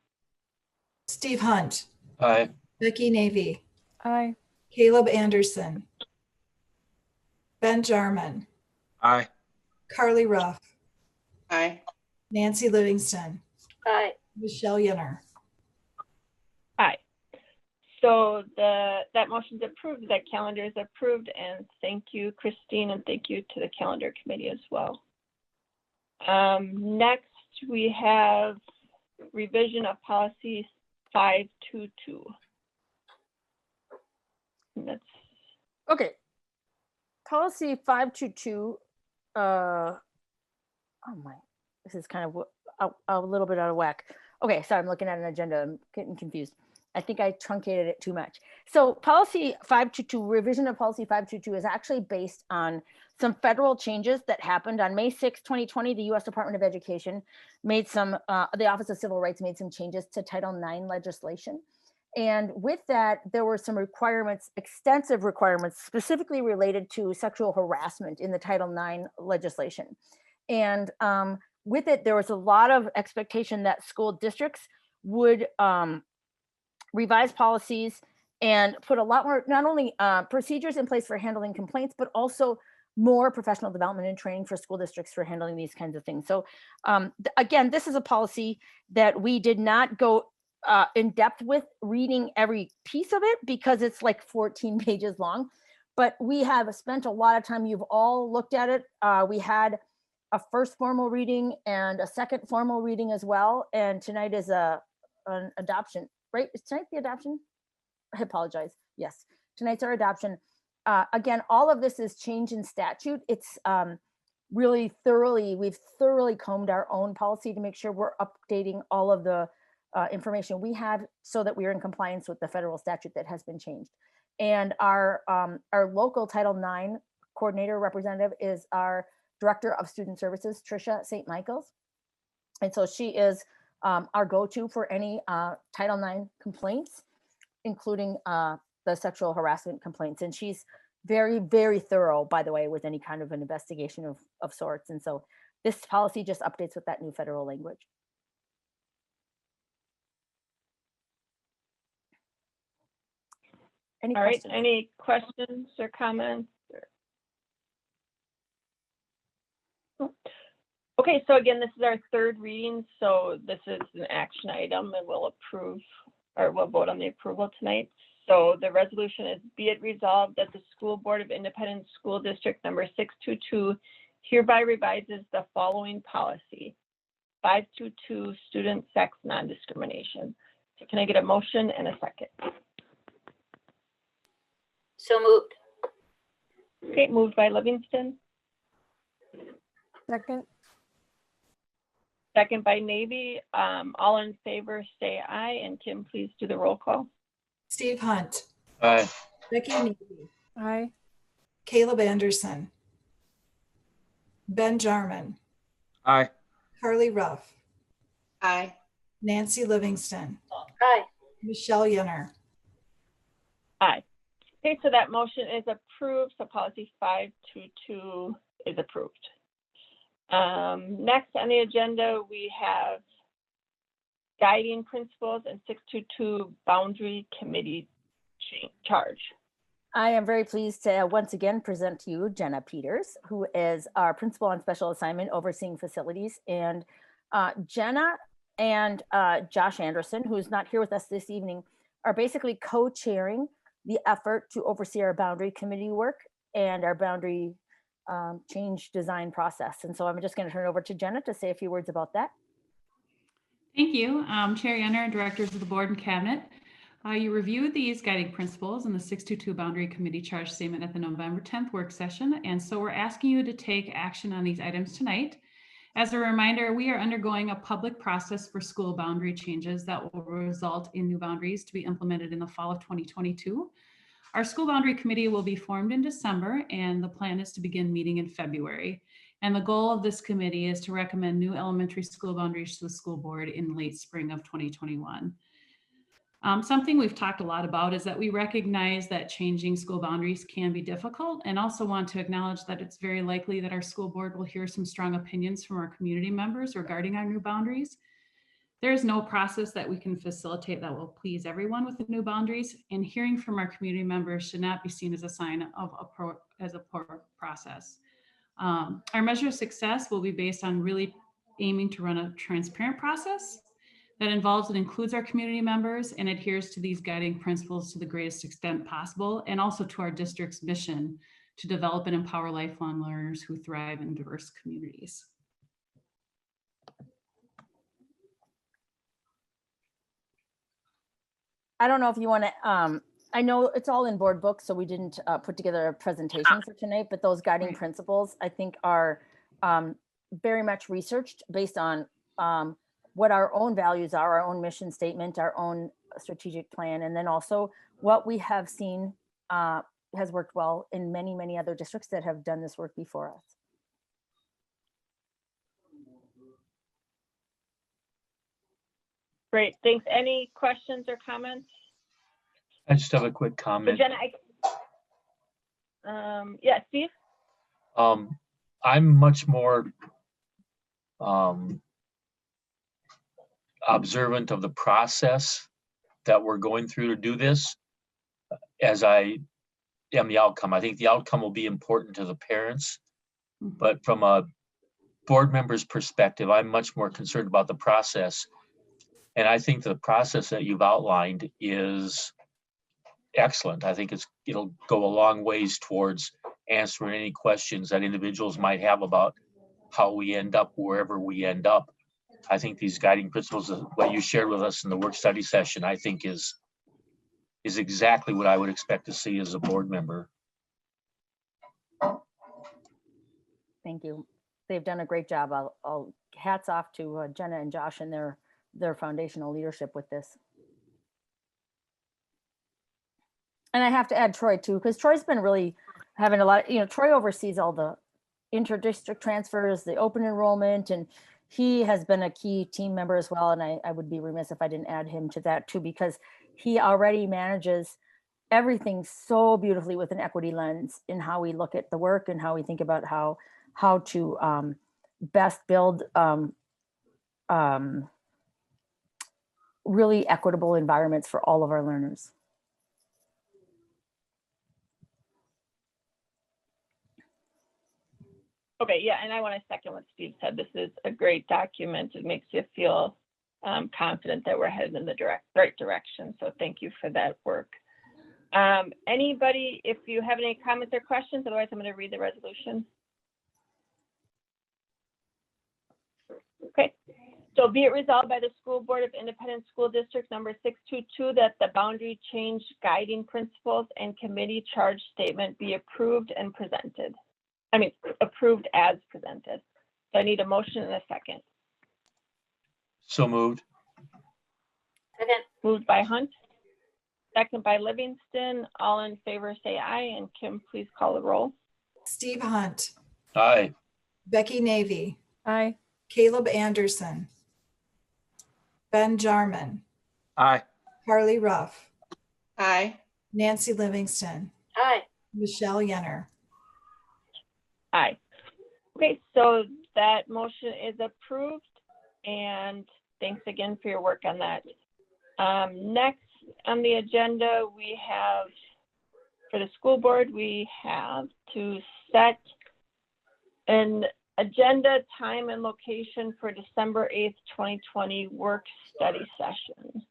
Steve Hunt, Aye. Becky Navy, Aye. Caleb Anderson, Ben Jarman, Aye. Carly Ruff, Aye. Nancy Livingston, Aye. Michelle Yenner. Aye. So that motion's approved, that calendar is approved, and thank you, Christine, and thank you to the calendar committee as well. Next, we have revision of policy 522. That's Okay. Policy 522. Oh my, this is kind of a little bit out of whack. Okay, sorry, I'm looking at an agenda. I'm getting confused. I think I truncated it too much. So policy 522, revision of policy 522 is actually based on some federal changes that happened on May 6, 2020. The U.S. Department of Education made the Office of Civil Rights made some changes to Title IX legislation. And with that, there were some requirements, extensive requirements, specifically related to sexual harassment in the Title IX legislation. And with it, there was a lot of expectation that school districts would revise policies and put a lot more, not only procedures in place for handling complaints, but also more professional development and training for school districts for handling these kinds of things. So again, this is a policy that we did not go in depth with reading every piece of it because it's like 14 pages long, but we have spent a lot of time. You've all looked at it. We had a first formal reading and a second formal reading as well. And tonight is an adoption. Right? Is tonight the adoption? I apologize. Yes, tonight's our adoption. Again, all of this is change in statute. It's we've thoroughly combed our own policy to make sure we're updating all of the information we have so that we are in compliance with the federal statute that has been changed. And our local Title IX coordinator representative is our Director of Student Services, Tricia St. Michael's. And so she is our go-to for any Title IX complaints, including the sexual harassment complaints. And she's very, very thorough, by the way, with any kind of an investigation of sorts. And so this policy just updates with that new federal language. Any all right. questions? Any questions or comments? Okay, so again, this is our third reading, so this is an action item, and we'll approve, or we'll vote on the approval tonight. So the resolution is, be it resolved that the School Board of Independent School District number 622 hereby revises the following policy, 522, student sex non-discrimination. So can I get a motion and a second? So moved. Okay, moved by Livingston, Second. second by Navy. All in favor, say aye, and Kim, please do the roll call. Steve Hunt, Aye. Becky Navy, Aye. Caleb Anderson, Ben Jarman, Aye. Carly Ruff, Aye. Nancy Livingston, Aye. Michelle Yenner. Aye. Okay, so that motion is approved. So policy 522 is approved. Next on the agenda, we have guiding principles and 622 boundary committee charge. I am very pleased to once again present to you Jenna Peters, who is our principal on special assignment overseeing facilities. And Jenna and Josh Anderson, who's not here with us this evening, are basically co-chairing the effort to oversee our boundary committee work and our boundary change design process. And so I'm just going to turn it over to Jenna to say a few words about that. Thank you, Chair Yenner, directors of the board and cabinet. You reviewed these guiding principles in the 622 Boundary Committee Charge Statement at the November 10th work session. And so we're asking you to take action on these items tonight. As a reminder, we are undergoing a public process for school boundary changes that will result in new boundaries to be implemented in the fall of 2022. Our school boundary committee will be formed in December, and the plan is to begin meeting in February. And the goal of this committee is to recommend new elementary school boundaries to the school board in late spring of 2021. Something we've talked a lot about is that we recognize that changing school boundaries can be difficult, and also want to acknowledge that it's very likely that our school board will hear some strong opinions from our community members regarding our new boundaries. There is no process that we can facilitate that will please everyone with the new boundaries, and hearing from our community members should not be seen as a sign of a poor process. Our measure of success will be based on really aiming to run a transparent process that involves and includes our community members and adheres to these guiding principles to the greatest extent possible, and also to our district's mission to develop and empower lifelong learners who thrive in diverse communities. I don't know if you want to, I know it's all in board books, so we didn't put together a presentation for tonight, but those guiding principles, I think, are very much researched based on what our own values are, our own mission statement, our own strategic plan, and then also what we have seen has worked well in many, many other districts that have done this work before us. Great, thanks. Any questions or comments? I just have a quick So comment. Jenna, yeah, Steve? I'm much more observant of the process that we're going through to do this as I am the outcome. I think the outcome will be important to the parents, but from a board member's perspective, I'm much more concerned about the process. And I think the process that you've outlined is excellent. I think it'll go a long ways towards answering any questions that individuals might have about how we end up wherever we end up. I think these guiding principles, what you shared with us in the work study session, I think is exactly what I would expect to see as a board member. Thank you. They've done a great job. I'll hats off to Jenna and Josh and their foundational leadership with this. And I have to add Troy too, because Troy's been really having a lot, Troy oversees all the inter-district transfers, the open enrollment, and he has been a key team member as well. And I would be remiss if I didn't add him to that too, because he already manages everything so beautifully with an equity lens in how we look at the work and how we think about how to best build really equitable environments for all of our learners. Okay, yeah, and I want to second what Steve said. This is a great document. It makes you feel confident that we're headed in the right direction. So thank you for that work. Anybody, if you have any comments or questions, otherwise I'm going to read the resolution. Okay, so be it resolved by the School Board of Independent School District number 622 that the boundary change guiding principles and committee charge statement be approved and presented. Approved as presented. So I need a motion and a second. So moved. Second. Moved by Hunt, second by Livingston. All in favor say aye, and Kim, please call the roll. Steve Hunt, Aye. Becky Navy, Aye. Caleb Anderson, Ben Jarman, Aye. Carly Ruff, Aye. Nancy Livingston, Aye. Michelle Yenner. Aye. Okay, so that motion is approved, and thanks again for your work on that. Next on the agenda, we have, for the school board, we have to set an agenda, time, and location for December 8th, 2020 work study session.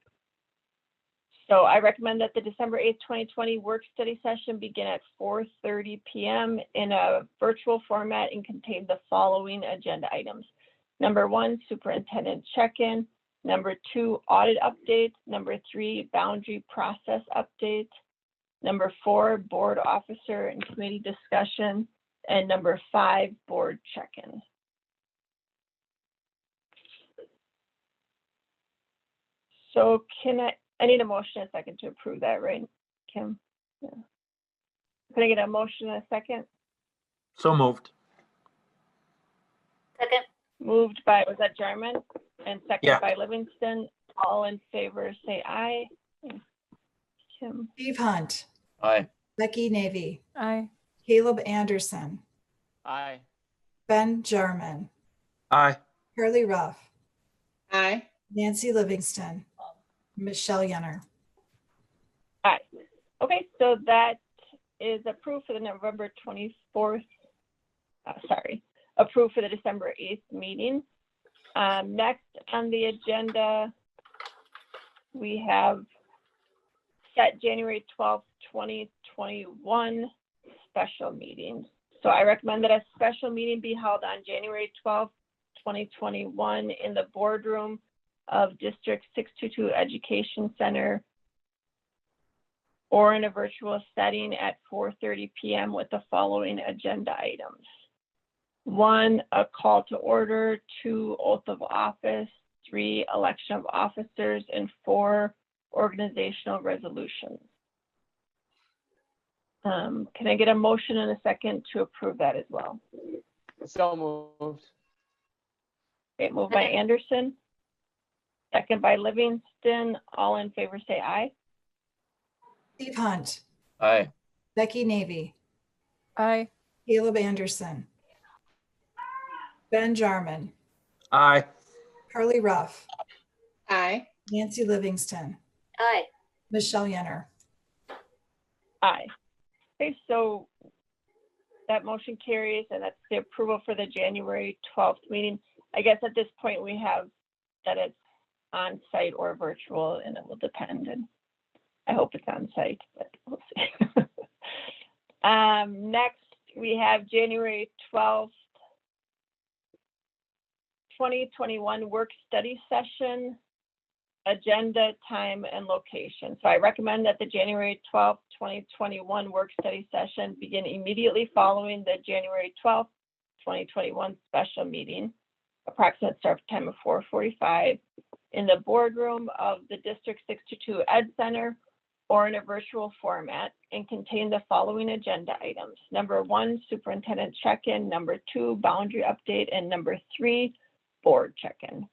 So I recommend that the December 8th, 2020 work study session begin at 4:30 p.m. in a virtual format and contain the following agenda items. Number 1, superintendent check-in. Number 2, audit update. Number 3, boundary process update. Number 4, board officer and committee discussion. And number 5, board check-in. So I need a motion and a second to approve that, right, Kim? Yeah. Can I get a motion and a second? So moved. Second. Moved by, was that Jarman? And second Yeah. by Livingston. All in favor, say aye. Kim? Steve Hunt, Aye. Becky Navy, Aye. Caleb Anderson, Aye. Ben Jarman, Aye. Carly Ruff, Aye. Nancy Livingston, Michelle Yenner. Aye. Okay, so that is approved for the November 24th, approved for the December 8th meeting. Next on the agenda, we have set January 12th, 2021 special meetings. So I recommend that a special meeting be held on January 12th, 2021 in the boardroom of District 622 Education Center or in a virtual setting at 4:30 p.m. with the following agenda items. 1, a call to order. 2, oath of office. 3, election of officers. And 4, organizational resolutions. Can I get a motion and a second to approve that as well? So moved. Okay, moved by Anderson. Second by Livingston. All in favor say aye. Steve Hunt, Aye. Becky Navy, Aye. Caleb Anderson, Ben Jarman, Aye. Carly Ruff, Aye. Nancy Livingston, Aye. Michelle Yenner. Aye. Okay, so that motion carries, and that's the approval for the January 12th meeting. I guess at this point we have that it's on site or virtual, and it will depend. And I hope it's on site, but we'll see. Next, we have January 12th, 2021 work study session, agenda, time, and location. So I recommend that the January 12th, 2021 work study session begin immediately following the January 12th, 2021 special meeting. Approximate start time of 4:45 in the boardroom of the District 622 Ed Center or in a virtual format, and contain the following agenda items. Number 1, superintendent check-in. Number 2, boundary update. And number 3, board check-in.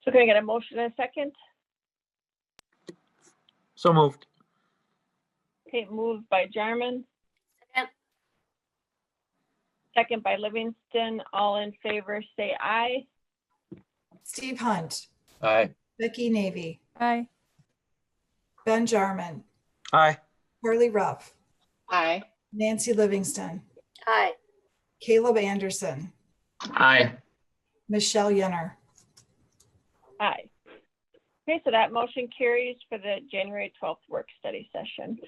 So can I get a motion and a second? So moved. Okay, moved by Jarman. Second. Second by Livingston. All in favor say aye. Steve Hunt, Aye. Becky Navy, Aye. Ben Jarman, Aye. Carly Ruff, Aye. Nancy Livingston, Aye. Caleb Anderson, Aye. Michelle Yenner. Aye. Okay, so that motion carries for the January 12th work study session.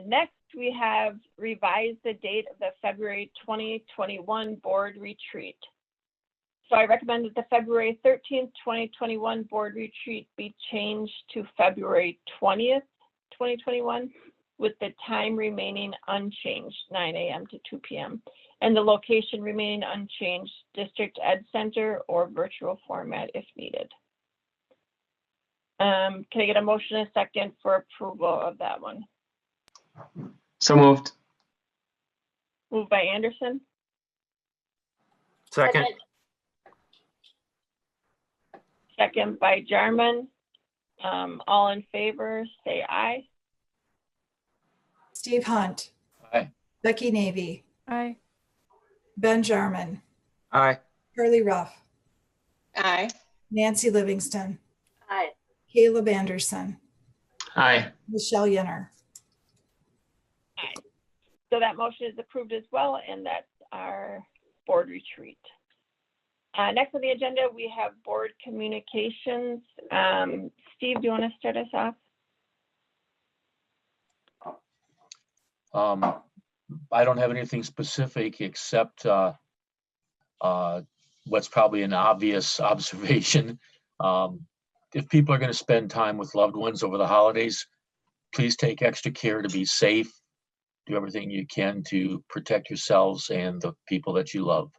Next, we have revised the date of the February 2021 board retreat. So I recommend that the February 13th, 2021 board retreat be changed to February 20th, 2021, with the time remaining unchanged, 9 a.m. to 2 p.m. and the location remaining unchanged, District Ed Center or virtual format if needed. Can I get a motion and a second for approval of that one? So moved. Moved by Anderson. Second. Second by Jarman. All in favor, say aye. Steve Hunt. Aye. Becky Navy. Aye. Ben Jarman. Aye. Curly Ruff. Aye. Nancy Livingston. Aye. Caleb Anderson. Aye. Michelle Yenner. Aye. So that motion is approved as well, and that's our board retreat. Next on the agenda, we have board communications. Steve, do you want to start us off? I don't have anything specific except what's probably an obvious observation. If people are going to spend time with loved ones over the holidays, please take extra care to be safe. Do everything you can to protect yourselves and the people that you love.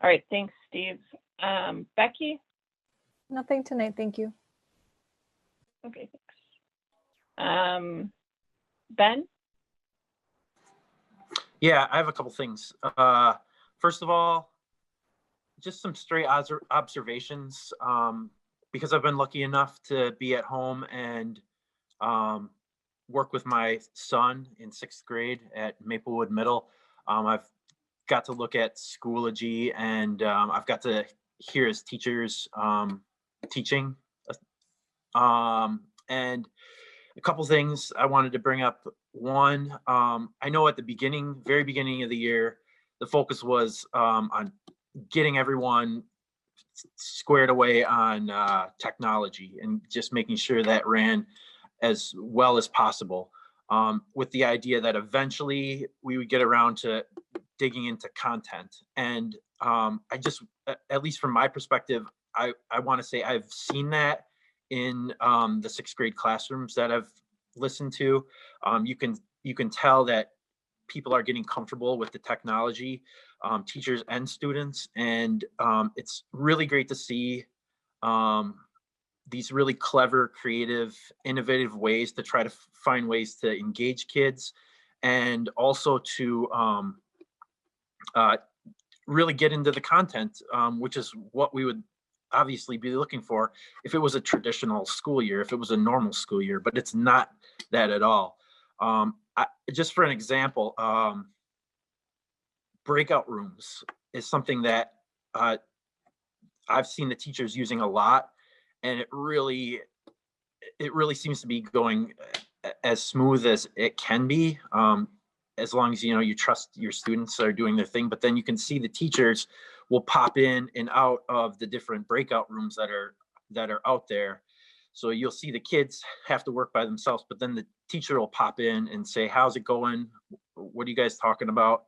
All right, thanks, Steve. Becky? Nothing tonight, thank you. Okay, thanks. Ben? Yeah, I have a couple things. First of all, just some straight observations. Because I've been lucky enough to be at home and work with my son in 6th grade at Maplewood Middle. I've got to look at Schoology, and I've got to hear his teachers teaching. And a couple things I wanted to bring up. One, I know at the very beginning of the year, the focus was on getting everyone squared away on technology and just making sure that ran as well as possible, with the idea that eventually we would get around to digging into content. And I just, at least from my perspective, I want to say I've seen that in the 6th grade classrooms that I've listened to. You can tell that people are getting comfortable with the technology, teachers and students, and it's really great to see these really clever, creative, innovative ways to try to find ways to engage kids, and also to really get into the content, which is what we would obviously be looking for if it was a traditional school year, if it was a normal school year, but it's not that at all. Just for an example, breakout rooms is something that I've seen the teachers using a lot, and it really seems to be going as smooth as it can be, as long as you trust your students are doing their thing. But then you can see the teachers will pop in and out of the different breakout rooms that are out there. So you'll see the kids have to work by themselves, but then the teacher will pop in and say, "How's it going? What are you guys talking about?"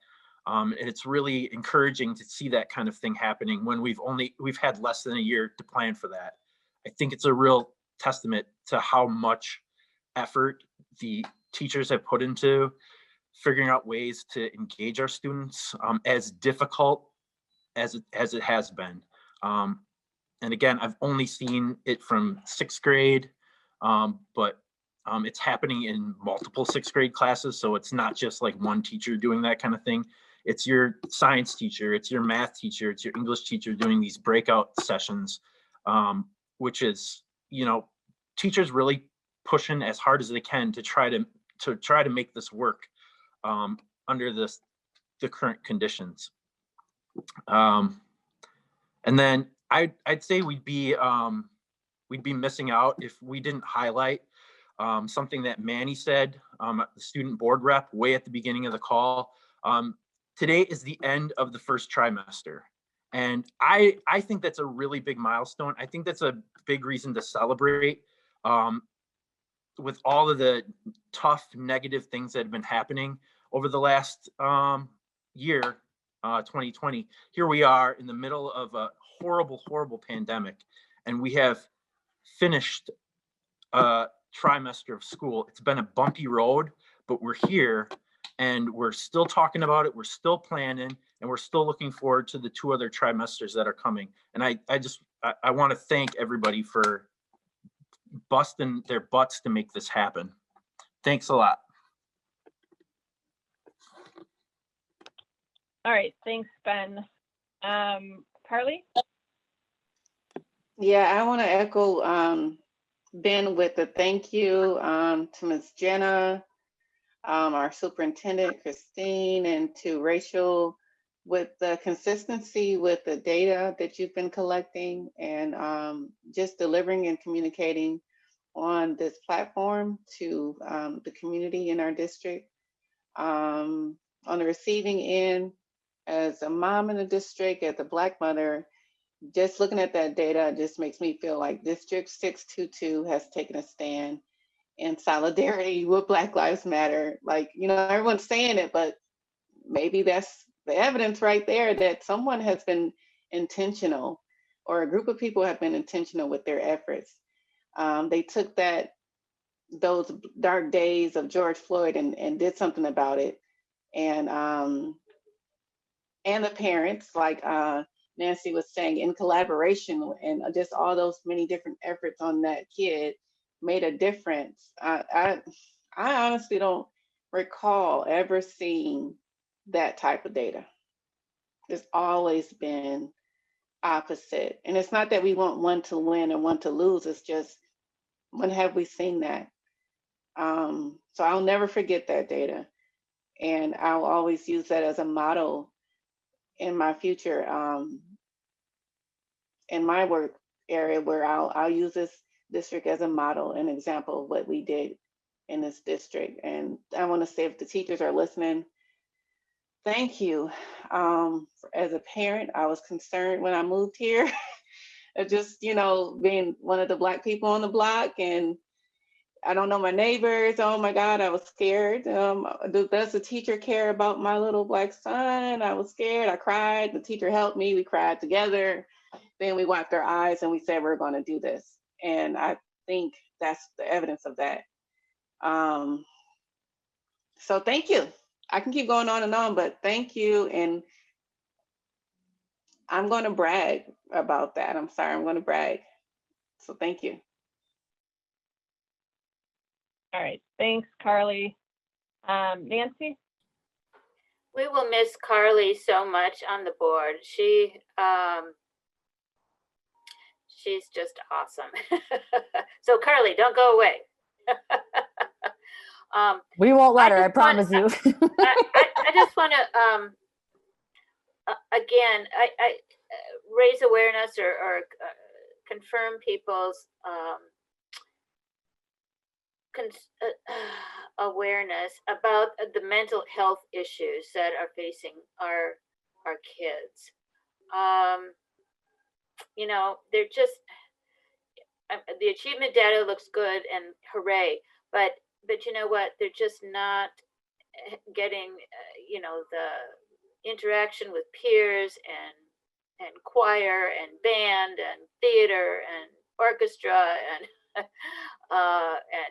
And it's really encouraging to see that kind of thing happening when we've had less than a year to plan for that. I think it's a real testament to how much effort the teachers have put into figuring out ways to engage our students, as difficult as it has been. And again, I've only seen it from 6th grade, but it's happening in multiple 6th grade classes. So it's not just like one teacher doing that kind of thing. It's your science teacher, it's your math teacher, it's your English teacher doing these breakout sessions, which is, teachers really pushing as hard as they can to try to make this work under the current conditions. And then I'd say we'd be missing out if we didn't highlight something that Manny said, the student board rep, way at the beginning of the call. Today is the end of the first trimester. And I think that's a really big milestone. I think that's a big reason to celebrate, with all of the tough, negative things that have been happening over the last year, 2020. Here we are in the middle of a horrible, horrible pandemic, and we have finished a trimester of school. It's been a bumpy road, but we're here, and we're still talking about it. We're still planning, and we're still looking forward to the 2 other trimesters that are coming. And I want to thank everybody for busting their butts to make this happen. Thanks a lot. All right, thanks, Ben. Carly? Yeah, I want to echo Ben with the thank you to Ms. Jenna, our superintendent, Christine, and to Rachel with the consistency with the data that you've been collecting and just delivering and communicating on this platform to the community in our district. On the receiving end, as a mom in the district, as a Black mother, just looking at that data just makes me feel like District 622 has taken a stand in solidarity with Black Lives Matter. Like, you know, everyone's saying it, but maybe that's the evidence right there that someone has been intentional, or a group of people have been intentional with their efforts. They took those dark days of George Floyd and did something about it. And the parents, like Nancy was saying, in collaboration and just all those many different efforts on that kid made a difference. I honestly don't recall ever seeing that type of data. It's always been opposite. And it's not that we want one to win and one to lose, it's just, when have we seen that? So I'll never forget that data. And I'll always use that as a model in my future, in my work area, where I'll use this district as a model, an example of what we did in this district. And I want to say, if the teachers are listening, thank you. As a parent, I was concerned when I moved here, just, you know, being one of the Black people on the block, and I don't know my neighbors. Oh my God, I was scared. Does the teacher care about my little Black son? I was scared. I cried. The teacher helped me. We cried together. Then we wiped our eyes and we said, we're going to do this. And I think that's the evidence of that. So thank you. I can keep going on, but thank you. And I'm going to brag about that. I'm sorry, I'm going to brag. So thank you. All right, thanks, Carly. Nancy? We will miss Carly so much on the board. She's just awesome. So Carly, don't go away. We won't let her, I promise you. I just want to, again, I raise awareness or confirm people's awareness about the mental health issues that are facing our kids. You know, they're just, the achievement data looks good and hooray, but you know what, they're just not getting, you know, the interaction with peers and choir and band and theater and orchestra and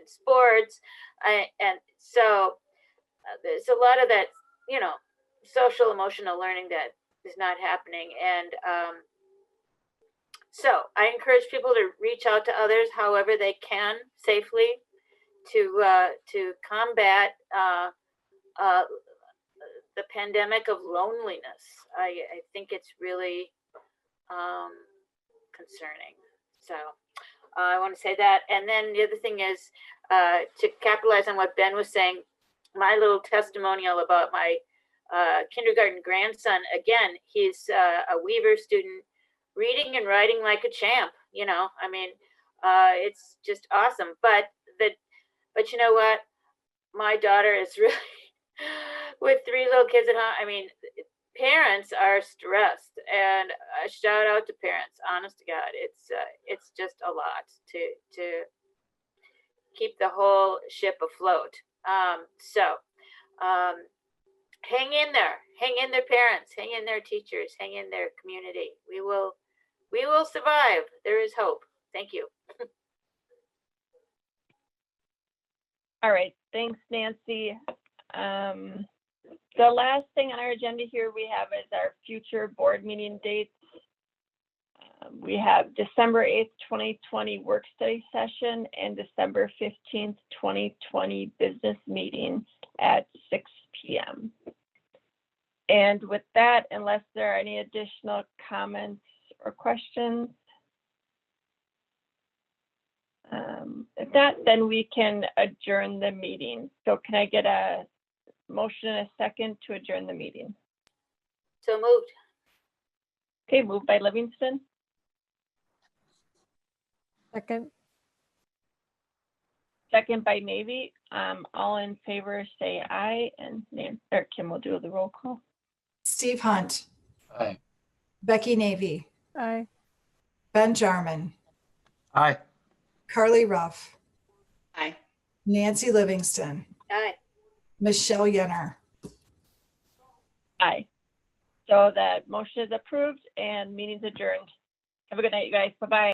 sports, and so there's a lot of that, you know, social emotional learning that is not happening. And so I encourage people to reach out to others however they can safely to combat the pandemic of loneliness. I think it's really concerning. So I want to say that. And then the other thing is to capitalize on what Ben was saying, my little testimonial about my kindergarten grandson. Again, he's a Weaver student, reading and writing like a champ. You know, I mean, it's just awesome. But you know what? My daughter is really, with 3 little kids at home, I mean, parents are stressed, and a shout out to parents. Honest to God, it's just a lot to keep the whole ship afloat. Hang in there, parents, hang in there, teachers, hang in there, community. We will survive. There is hope. Thank you. All right, thanks, Nancy. The last thing on our agenda here we have is our future board meeting dates. We have December 8th, 2020 work study session and December 15th, 2020 business meeting at 6 p.m. And with that, unless there are any additional comments or questions, if not, then we can adjourn the meeting. So can I get a motion and a second to adjourn the meeting? So moved. Okay, moved by Livingston, Second, second by Navy. All in favor, say aye, and Kim will do the roll call. Steve Hunt, Aye. Becky Navy, aye. Ben Jarman, Aye. Carly Ruff, Aye. Nancy Livingston, Aye. Michelle Yenner. Aye. So that motion is approved and meeting's adjourned. Have a good night, you guys. Bye-bye.